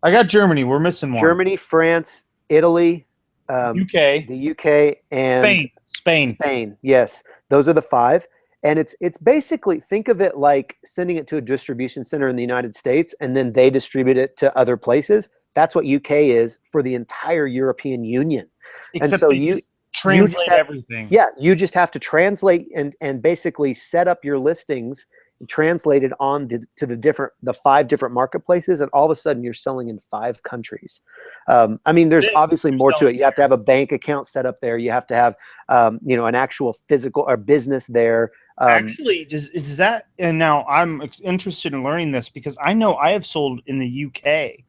I got Germany. We're missing one. Germany, France, Italy, UK, the UK, and Spain. Spain. Yes, those are the 5. And it's basically, think of it like sending it to a distribution center in the United States, and then they distribute it to other places. That's what UK is for the entire European Union. Except and so they translate everything. Yeah, you just have to translate and basically set up your listings and translate it on to the 5 different marketplaces, and all of a sudden you're selling in 5 countries. I mean, there's obviously more to it. You have to have a bank account set up there. You have to have an actual physical or business there. Actually, is that? And now I'm interested in learning this because I know I have sold in the UK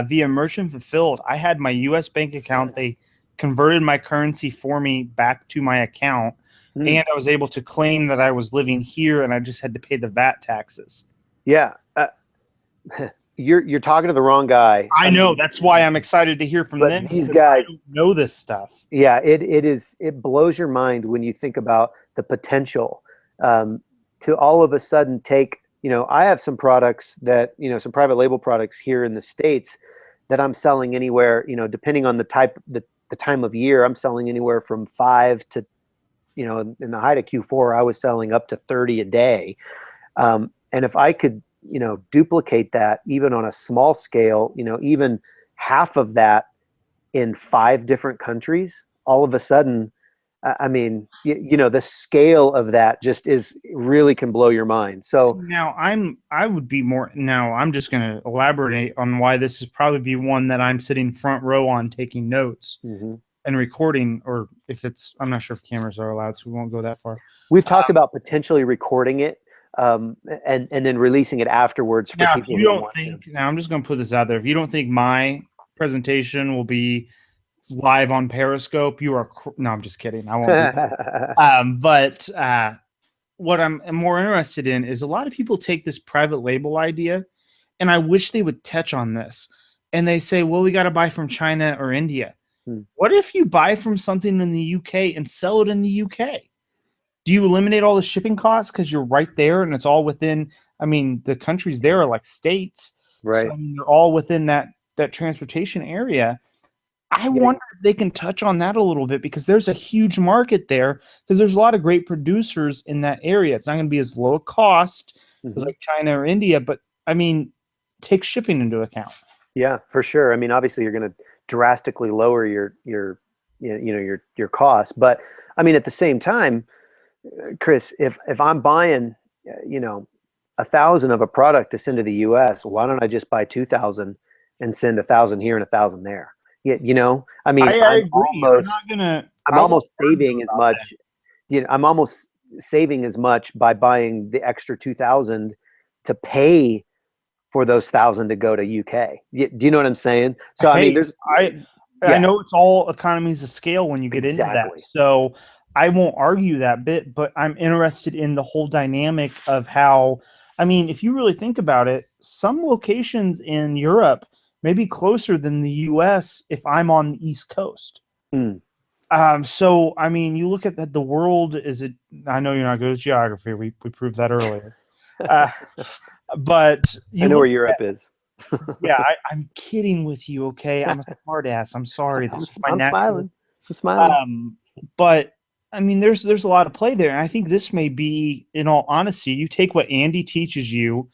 via merchant fulfilled. I had my US bank account. They converted my currency for me back to my account, and I was able to claim that I was living here, and I just had to pay the VAT taxes. Yeah, you're talking to the wrong guy. I know. That's why I'm excited to hear from them. These guys I don't know this stuff. Yeah, it blows your mind when you think about the potential to all of a sudden take. I have some products that some private label products here in the States that I'm selling anywhere. Depending on the time of year, I'm selling anywhere from 5 to, in the height of Q4, I was selling up to 30 a day. And if I could, duplicate that even on a small scale, even half of that in 5 different countries, all of a sudden, I mean, the scale of that just really can blow your mind. So now I'm just going to elaborate on why this is probably one that I'm sitting front row on taking notes and recording, or if I'm not sure if cameras are allowed, so we won't go that far. We've talked about potentially recording it and then releasing it afterwards for now, people if you don't think, now I'm just going to put this out there. If you don't think my presentation will be live on Periscope, you are no, I'm just kidding. I won't. But what I'm more interested in is a lot of people take this private label idea, and I wish they would touch on this. And they say, well, we got to buy from China or India. What if you buy from something in the UK and sell it in the UK? Do you eliminate all the shipping costs because you're right there and it's all within? I mean, the countries there are like states, right? So, I mean, they're all within that transportation area. I wonder if they can touch on that a little bit, because there's a huge market there, because there's a lot of great producers in that area. It's not going to be as low a cost as like China or India, but I mean, take shipping into account. Yeah, for sure. I mean, obviously you're going to drastically lower your costs, but I mean, at the same time, Chris, if I'm buying 1,000 of a product to send to the US, why don't I just buy 2,000 and send 1,000 here and 1,000 there? Yeah, I mean, I agree. I'm almost saving as much. I'm almost saving as much by buying the extra 2,000 to pay for those 1,000 to go to UK. Do you know what I'm saying? So I mean, I know it's all economies of scale when you get into that. So I won't argue that bit, but I'm interested in the whole dynamic of how. I mean, if you really think about it, some locations in Europe may be closer than the U.S. if I'm on the East Coast. So, I mean, you look at that, the world I know you're not good at geography. We proved that earlier. But I know where Europe is. Yeah, I'm kidding with you, okay? I'm a smart ass. I'm sorry. I'm smiling. But, I mean, there's a lot of play there. And I think this may be, in all honesty, you take what Andy teaches you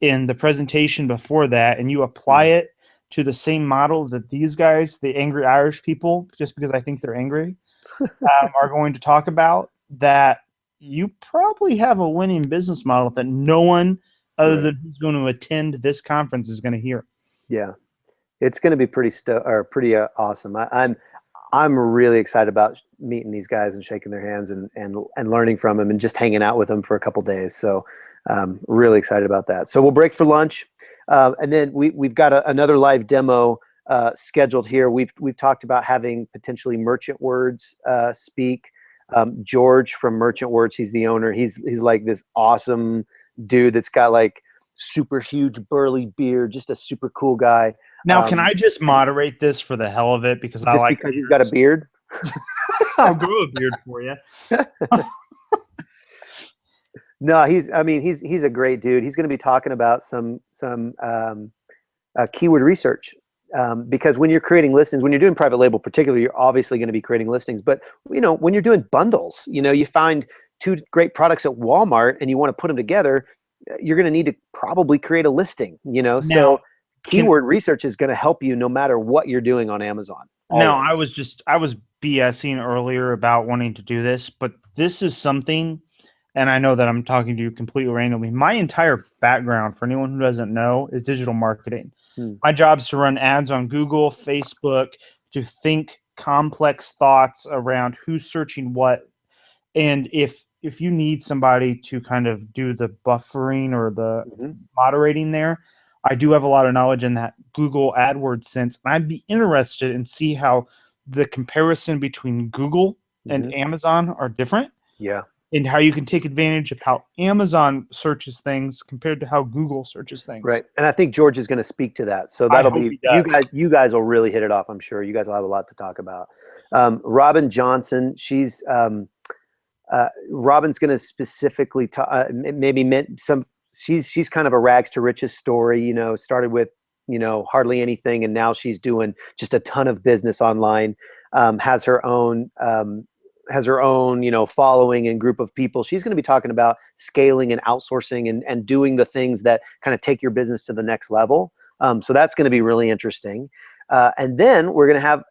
in the presentation before that, and you apply it to the same model that these guys, the angry Irish people, just because I think they're angry, are going to talk about, that you probably have a winning business model that no one other than who's going to attend this conference is going to hear. Yeah, it's going to be pretty awesome. I'm really excited about meeting these guys and shaking their hands and learning from them and just hanging out with them for a couple days. So really excited about that. So we'll break for lunch. And then we've got another live demo scheduled here. We've talked about having potentially Merchant Words speak. George from Merchant Words, he's the owner. He's like this awesome dude that's got like super huge burly beard, just a super cool guy. Now, can I just moderate this for the hell of it because I just like because he's got a beard? I'll grow a beard for you. No, he's a great dude. He's going to be talking about some keyword research. Because when you're creating listings, when you're doing private label particularly, you're obviously going to be creating listings. But when you're doing bundles, you find two great products at Walmart and you want to put them together, you're going to need to probably create a listing. Now, so keyword research is going to help you no matter what you're doing on Amazon. Always. Now, I was BSing earlier about wanting to do this, but this is something, and I know that I'm talking to you completely randomly. My entire background, for anyone who doesn't know, is digital marketing. My job is to run ads on Google, Facebook, to think complex thoughts around who's searching what. And if you need somebody to kind of do the buffering or the moderating there, I do have a lot of knowledge in that Google AdWords sense. And I'd be interested in see how the comparison between Google and Amazon are different. Yeah. And how you can take advantage of how Amazon searches things compared to how Google searches things. Right. And I think George is going to speak to that. So that'll be, you guys will really hit it off. I'm sure you guys will have a lot to talk about. Robin Johnson, she's, Robin's going to specifically she's kind of a rags to riches story, started with, hardly anything. And now she's doing just a ton of business online, has her own following and group of people. She's going to be talking about scaling and outsourcing and doing the things that kind of take your business to the next level. So that's going to be really interesting. And then we're going to have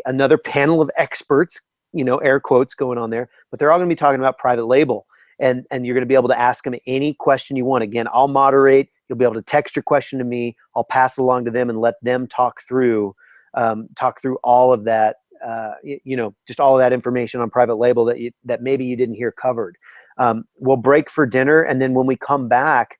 another panel of experts, air quotes going on there, but they're all going to be talking about private label. And you're going to be able to ask them any question you want. Again, I'll moderate. You'll be able to text your question to me. I'll pass it along to them and let them talk through all of that. Just all of that information on private label that maybe you didn't hear covered. We'll break for dinner, and then when we come back,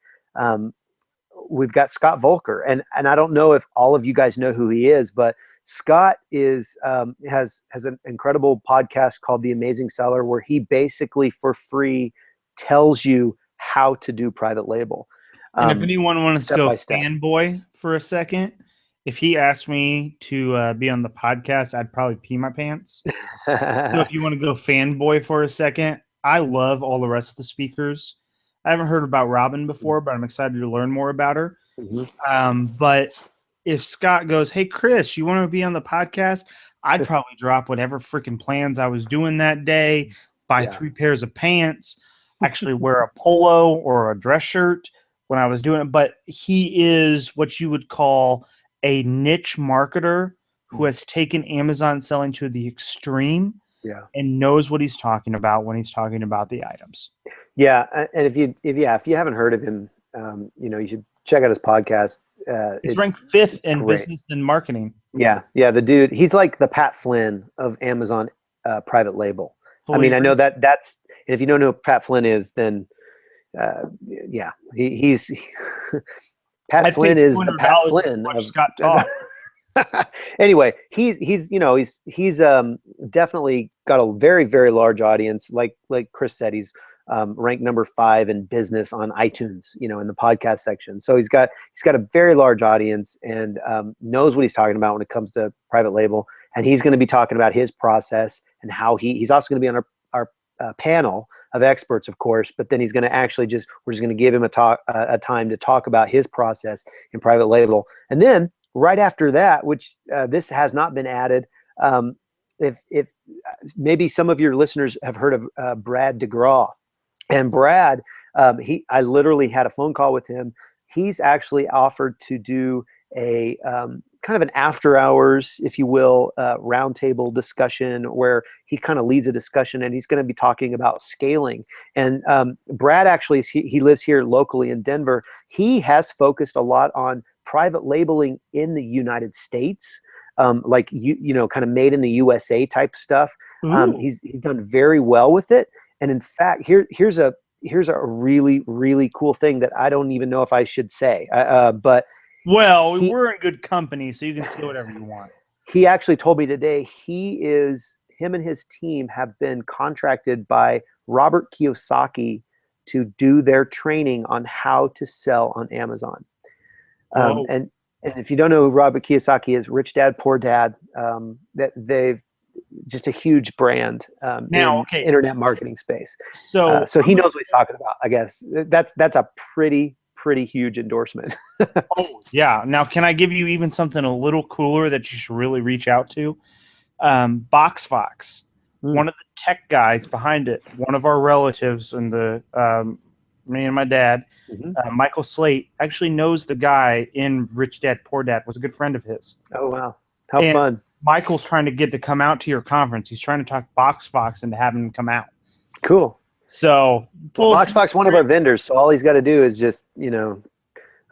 we've got Scott Volker, and I don't know if all of you guys know who he is, but Scott has an incredible podcast called The Amazing Seller, where he basically for free tells you how to do private label. And if anyone wants to go fanboy for a second, if he asked me to be on the podcast, I'd probably pee my pants. So if you want to go fanboy for a second, I love all the rest of the speakers. I haven't heard about Robin before, but I'm excited to learn more about her. But if Scott goes, hey, Chris, you want to be on the podcast? I'd probably drop whatever freaking plans I was doing that day, buy 3 pairs of pants, actually wear a polo or a dress shirt when I was doing it. But he is what you would call a niche marketer who has taken Amazon selling to the extreme and knows what he's talking about when he's talking about the items. Yeah. And if you haven't heard of him, you should check out his podcast. He's ranked 5th in business and marketing. Yeah. Yeah. The dude, he's like the Pat Flynn of Amazon private label. I know that's, and if you don't know who Pat Flynn is, then he's Pat Flynn is the Pat Flynn of Scott Talk. Anyway, he's definitely got a very, very large audience. Like Chris said, he's ranked number 5 in business on iTunes, in the podcast section. So he's got a very large audience and knows what he's talking about when it comes to private label. And he's going to be talking about his process and how he's also going to be on our panel of experts, of course, but then he's going to actually we're just going to give him a time to talk about his process in private label. And then right after that, which this has not been added, if maybe some of your listeners have heard of Brad DeGraw. And Brad, I literally had a phone call with him. He's actually offered to do a kind of an after hours, if you will, roundtable discussion where he kind of leads a discussion, and he's going to be talking about scaling. And Brad actually, he lives here locally in Denver. He has focused a lot on private labeling in the United States, like kind of made in the USA type stuff. He's done very well with it. And in fact, here's a really, really cool thing that I don't even know if I should say, but Well, He we're in good company, so you can say whatever you want. he actually told me today him and his team have been contracted by Robert Kiyosaki to do their training on how to sell on Amazon. Whoa. And if you don't know who Robert Kiyosaki is, Rich Dad Poor Dad, that they've just a huge brand Now, in okay. internet marketing space. So So he knows what he's talking about. I guess that's a pretty huge endorsement. oh, yeah. Now, can I give you even something a little cooler that you should really reach out to? BoxFox, one of the tech guys behind it, one of our relatives, and me and my dad, Mm-hmm. Michael Slate, actually knows the guy in Rich Dad Poor Dad, was a good friend of his. Oh wow, how And fun! Michael's trying to get to come out to your conference. He's trying to talk BoxFox into having him come out. Cool. So, Well, Boxbox one of our vendors, so all he's got to do is just I push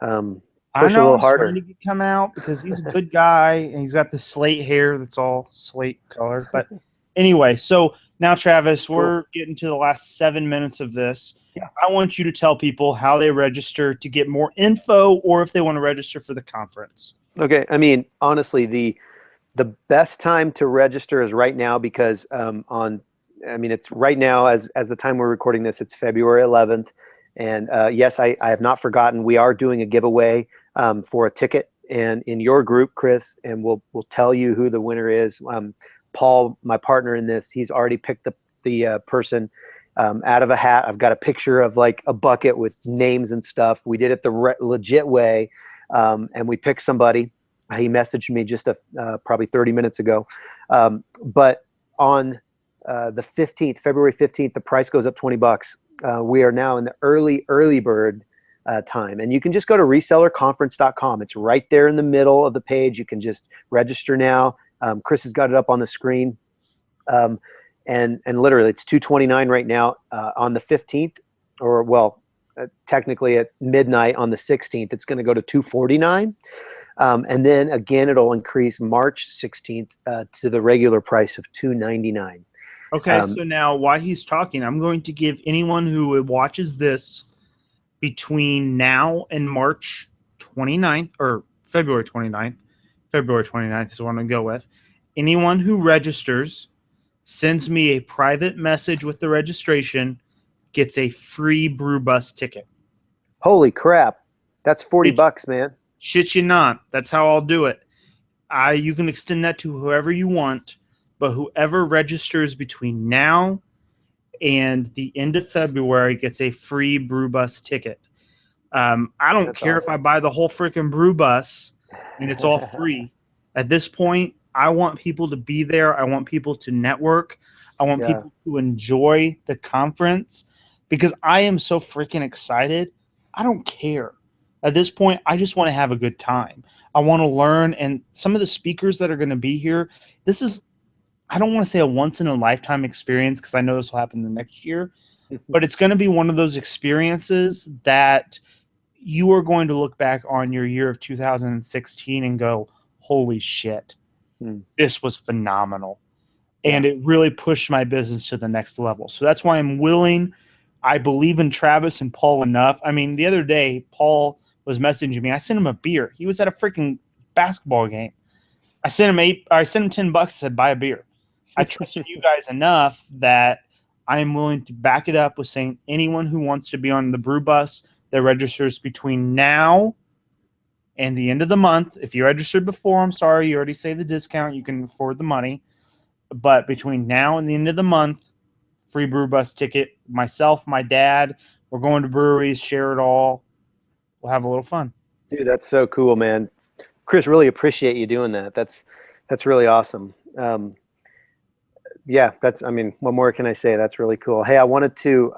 a know little he's trying harder. to come out because he's a good guy and he's got the slate hair that's all slate color. But anyway, so now, Travis, we're getting to the last 7 minutes of this. Yeah. I want you to tell people how they register to get more info or if they want to register for the conference. Okay, I mean, honestly, the best time to register is right now because it's right now as the time we're recording this, it's February 11th. And yes, I have not forgotten. We are doing a giveaway for a ticket, and in your group, Chris, and we'll tell you who the winner is. Paul, my partner in this, he's already picked the person out of a hat. I've got a picture of like a bucket with names and stuff. We did it the legit way, and we picked somebody. He messaged me just probably 30 minutes ago, but on the 15th, February 15th, the price goes up $20. We are now in the early bird time, and you can just go to resellerconference.com. It's right there in the middle of the page. You can just register now. Chris has got it up on the screen, and literally it's $229 right now. On the 15th, or technically at midnight on the 16th, it's going to go to $249. And then again, it'll increase March 16th to the regular price of $299. Okay, so now while he's talking, I'm going to give anyone who watches this between now and March 29th or February 29th. February 29th is what I'm going to go with. Anyone who registers, sends me a private message with the registration, gets a free Brew Bus ticket. Holy crap. That's $40, man. Shit you not. That's how I'll do it. You can extend that to whoever you want, but whoever registers between now and the end of February gets a free Brew Bus ticket. I don't care if I buy the whole freaking Brew Bus and it's all free. At this point, I want people to be there. I want people to network. I want people to enjoy the conference because I am so freaking excited. I don't care. At this point, I just want to have a good time. I want to learn. And some of the speakers that are going to be here, this is, I don't want to say a once-in-a-lifetime experience because I know this will happen the next year, but it's going to be one of those experiences that you are going to look back on your year of 2016 and go, holy shit, this was phenomenal. And it really pushed my business to the next level. So that's why I'm willing. I believe in Travis and Paul enough. I mean, the other day, Paul was messaging me. I sent him a beer. He was at a freaking basketball game. I sent him $10. I said, buy a beer. I trust you guys enough that I am willing to back it up with saying anyone who wants to be on the Brew Bus that registers between now and the end of the month. If you registered before, I'm sorry, you already saved the discount. You can afford the money. But between now and the end of the month, free Brew Bus ticket. Myself, my dad, we're going to breweries, share it all. We'll have a little fun. Dude, that's so cool, man. Chris, really appreciate you doing that. That's really awesome. Yeah, what more can I say? That's really cool. Hey, I wanted to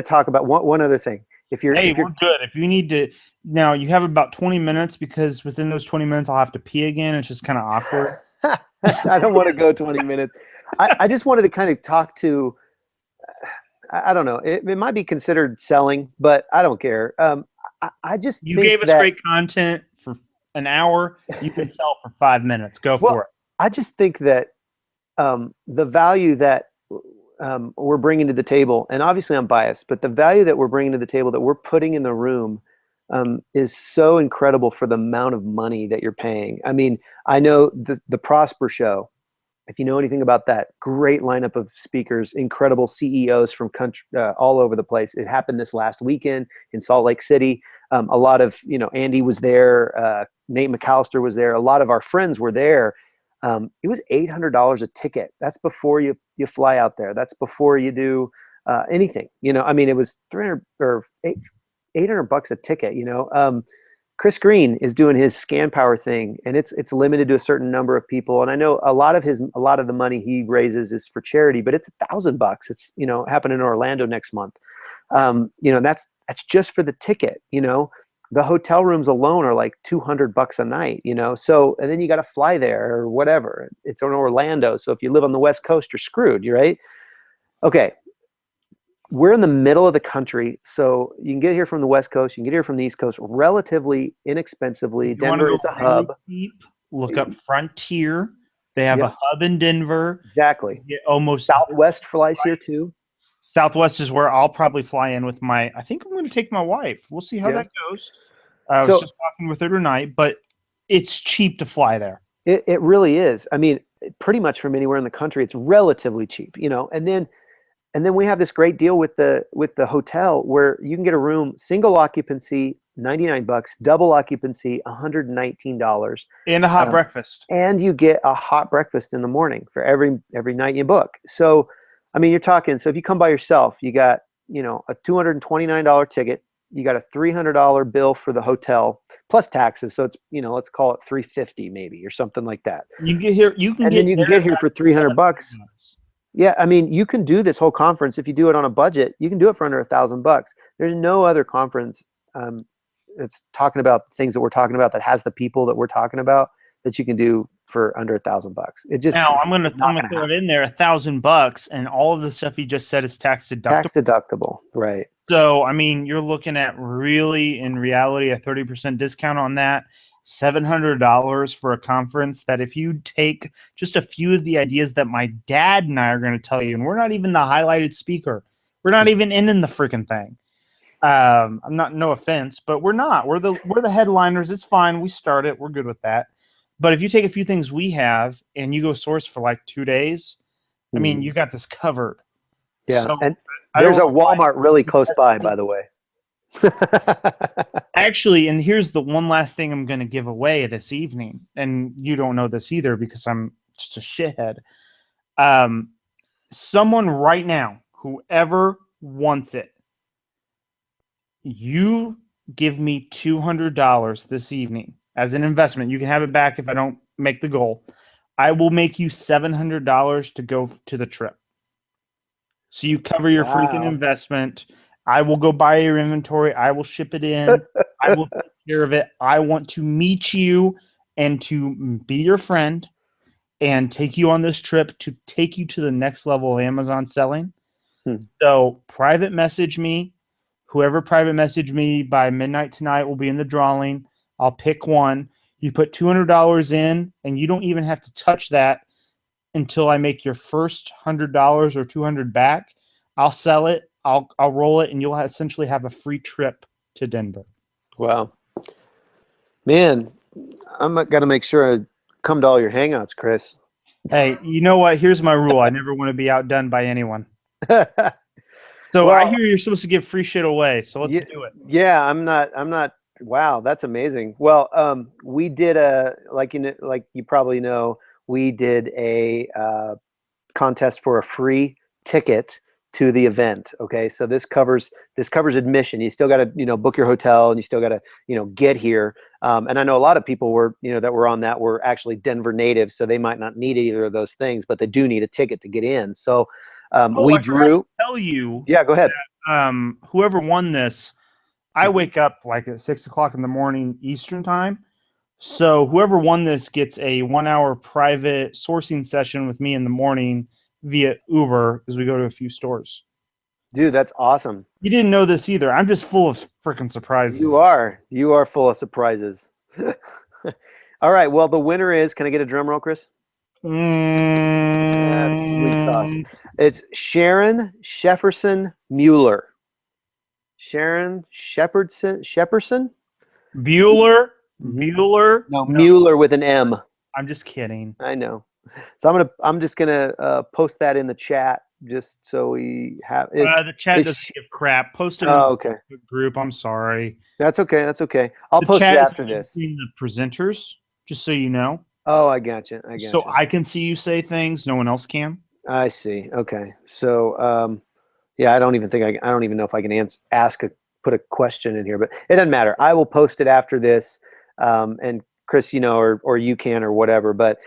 talk about one other thing. We're good. If you need to, now you have about 20 minutes because within those 20 minutes I'll have to pee again. It's just kind of awkward. I don't want to go 20 minutes. I just wanted to kind of talk to, I don't know, it might be considered selling, but I don't care. I just You think gave us great content for an hour. You can sell for 5 minutes. Go for it. I just think that the value that we're bringing to the table, and obviously I'm biased, but the value that we're bringing to the table, that we're putting in the room is so incredible for the amount of money that you're paying. I mean, I know the Prosper Show. If you know anything about that, great lineup of speakers, incredible CEOs from country all over the place. It happened this last weekend in Salt Lake City. A lot of, Andy was there, Nate McAllister was there. A lot of our friends were there. It was $800 a ticket. That's before you fly out there. That's before you do anything. I mean, it was 300 or 800 bucks a ticket. Chris Green is doing his Scan Power thing, and it's limited to a certain number of people. And I know a lot of the money he raises is for charity, but it's $1,000. It's happening in Orlando next month. That's just for the ticket. The hotel rooms alone are like $200 a night. So, and then you got to fly there or whatever. It's in Orlando, so if you live on the West Coast, you're screwed. You're right. Okay. We're in the middle of the country, so you can get here from the West Coast, you can get here from the East Coast relatively inexpensively. Denver is a hub. Deep, look up Frontier. They have a hub in Denver. Exactly. Almost Southwest flies here too. Southwest is where I'll probably fly in with I think I'm going to take my wife. We'll see how that goes. I was just talking with her tonight, but it's cheap to fly there. It really is. I mean, pretty much from anywhere in the country, it's relatively cheap, and then we have this great deal with the hotel where you can get a room, single occupancy, $99, double occupancy, $119, and a hot breakfast. And you get a hot breakfast in the morning for every night you book. So, I mean, you're talking. So if you come by yourself, you got a $229 ticket, you got a $300 bill for the hotel plus taxes. So it's let's call it $350 maybe or something like that. You get here. You can get here for $300. Yeah, I mean, you can do this whole conference if you do it on a budget. You can do it for under $1,000. There's no other conference that's talking about things that we're talking about that has the people that we're talking about that you can do for under $1,000. It just I'm gonna throw it in there $1,000, and all of the stuff you just said is tax deductible. Tax deductible, right? So I mean, you're looking at really, in reality, a 30% discount on that. $700 for a conference that if you take just a few of the ideas that my dad and I are going to tell you, and we're not even the highlighted speaker. We're not even in the freaking thing. I'm not, no offense, but we're not. We're the headliners. It's fine. We start it. We're good with that. But if you take a few things we have and you go source for like 2 days, I mean, you got this covered. Yeah. So and there's a Walmart really close by the way. Actually, and here's the one last thing I'm going to give away this evening, and you don't know this either because I'm just a shithead. Someone right now, whoever wants it, you give me $200 this evening as an investment. You can have it back if I don't make the goal. I will make you $700 to go to the trip. So you cover your freaking investment. I will go buy your inventory. I will ship it in. I will take care of it. I want to meet you and to be your friend and take you on this trip to take you to the next level of Amazon selling. So private message me. Whoever private message me by midnight tonight will be in the drawing. I'll pick one. You put $200 in, and you don't even have to touch that until I make your first $100 or $200 back. I'll sell it. I'll roll it, and you'll essentially have a free trip to Denver. Wow. Man, I'm going to make sure I come to all your hangouts, Chris. Hey, you know what? Here's my rule. I never want to be outdone by anyone. So I hear you're supposed to give free shit away, so let's do it. Yeah, I'm not. Wow, that's amazing. Well, we did like you probably know, we did a contest for a free ticket to the event. Okay, so this covers admission. You still got to book your hotel, and you still got to get here. And I know a lot of people were that were on that were actually Denver natives, so they might not need either of those things, but they do need a ticket to get in. So we drew. To tell you. Yeah, go ahead. That, whoever won this, I wake up like at 6 o'clock in the morning Eastern time. So whoever won this gets a 1 hour private sourcing session with me in the morning via Uber as we go to a few stores. Dude, that's awesome. You didn't know this either. I'm just full of freaking surprises. You are full of surprises. All right. Well, the winner is, can I get a drum roll, Chris? That's sweet sauce. It's Sharon Shefferson Mueller. Sharon Shepperson? Bueller. Mhm. Bueller. No, Mueller with an M. I'm just kidding. I know. So I'm just gonna post that in the chat just so we have it. The chat doesn't give crap. Post it in Oh, the okay. group. I'm sorry. That's okay. That's okay. I'll The post it chat is after this. between the presenters, just so you know. Oh, I gotcha. So I can see you say things no one else can. I see. Okay. So yeah, I don't even know if I can put a question in here, but it doesn't matter. I will post it after this. And Chris, or you can or whatever. But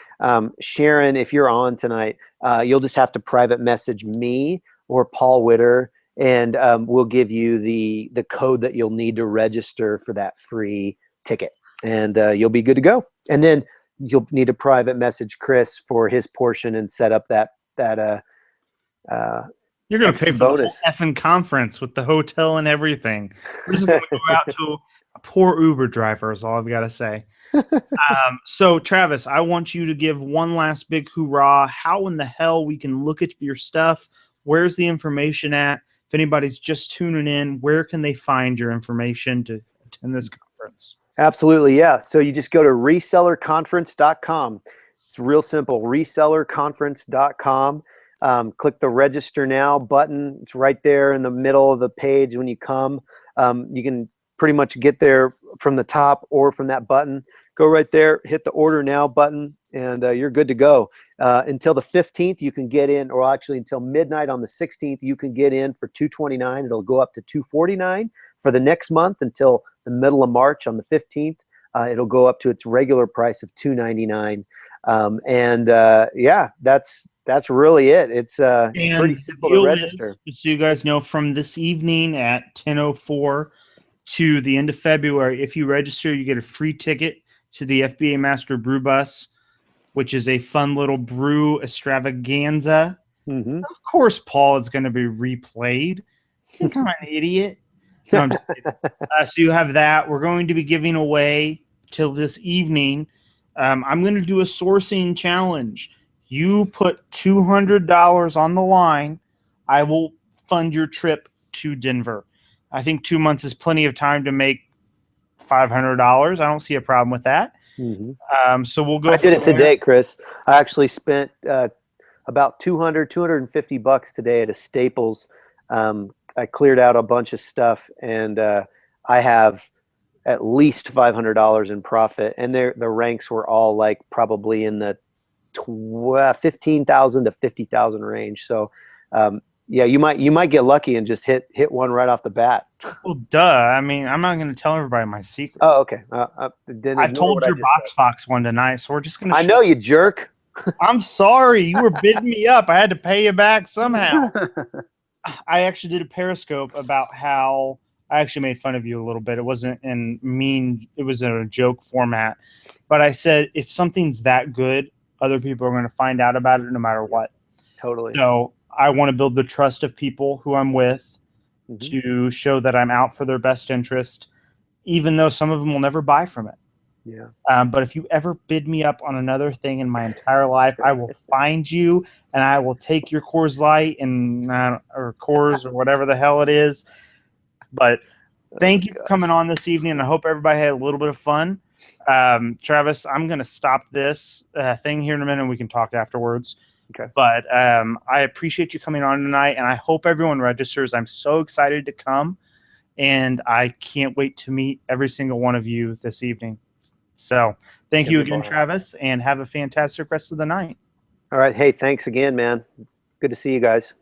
Sharon, if you're on tonight, you'll just have to private message me or Paul Witter, and we'll give you the code that you'll need to register for that free ticket, and you'll be good to go. And then you'll need to private message Chris for his portion and set up that You're going to pay for bonus. the whole effing conference with the hotel and everything. We're just going to go out to a poor Uber driver is all I've got to say. So, Travis, I want you to give one last big hoorah. How in the hell we can look at your stuff? Where's the information at? If anybody's just tuning in, where can they find your information to attend this conference? Absolutely, yeah. So you just go to resellerconference.com. It's real simple, resellerconference.com. Click the register now button. It's right there in the middle of the page when you come. You can pretty much get there from the top or from that button. Go right there, hit the order now button, and you're good to go. Until the 15th, you can get in, or actually until midnight on the 16th, you can get in for $229. It'll go up to $249 for the next month until the middle of March on the 15th. It'll go up to its regular price of $299. Yeah, that's really it. It's pretty simple to register. Just so you guys know, from this evening at 10:04 to the end of February, if you register, you get a free ticket to the FBA Master Brew Bus, which is a fun little brew extravaganza. Mm-hmm. Of course, Paul is going to be replayed. I think I'm an idiot. No, I'm just kidding. So you have that. We're going to be giving away till this evening. I'm going to do a sourcing challenge. You put $200 on the line, I will fund your trip to Denver. I think 2 months is plenty of time to make $500. I don't see a problem with that. Mm-hmm. So we'll go. I did it today, Chris. I actually spent about $250 today at a Staples. I cleared out a bunch of stuff, and I have at least $500 in profit. And the ranks were all like probably in the 15,000 to 50,000 range. So yeah, you might get lucky and just hit one right off the bat. Well, duh. I mean, I'm not going to tell everybody my secrets. Oh, okay. I told your Box Fox one tonight, so we're just going to. I know, you jerk. I'm sorry. You were bidding me up. I had to pay you back somehow. I actually did a Periscope about how I actually made fun of you a little bit. It wasn't it was in a joke format. But I said, if something's that good, other people are going to find out about it no matter what. Totally. So I want to build the trust of people who I'm with to show that I'm out for their best interest, even though some of them will never buy from it. Yeah. But if you ever bid me up on another thing in my entire life, I will find you and I will take your Coors Light and or Coors or whatever the hell it is. But thank you for coming on this evening. I hope everybody had a little bit of fun. Travis, I'm going to stop this thing here in a minute and we can talk afterwards. Okay. But I appreciate you coming on tonight, and I hope everyone registers. I'm so excited to come, and I can't wait to meet every single one of you this evening. So thank you again, Travis, and have a fantastic rest of the night. All right. Hey, thanks again, man. Good to see you guys.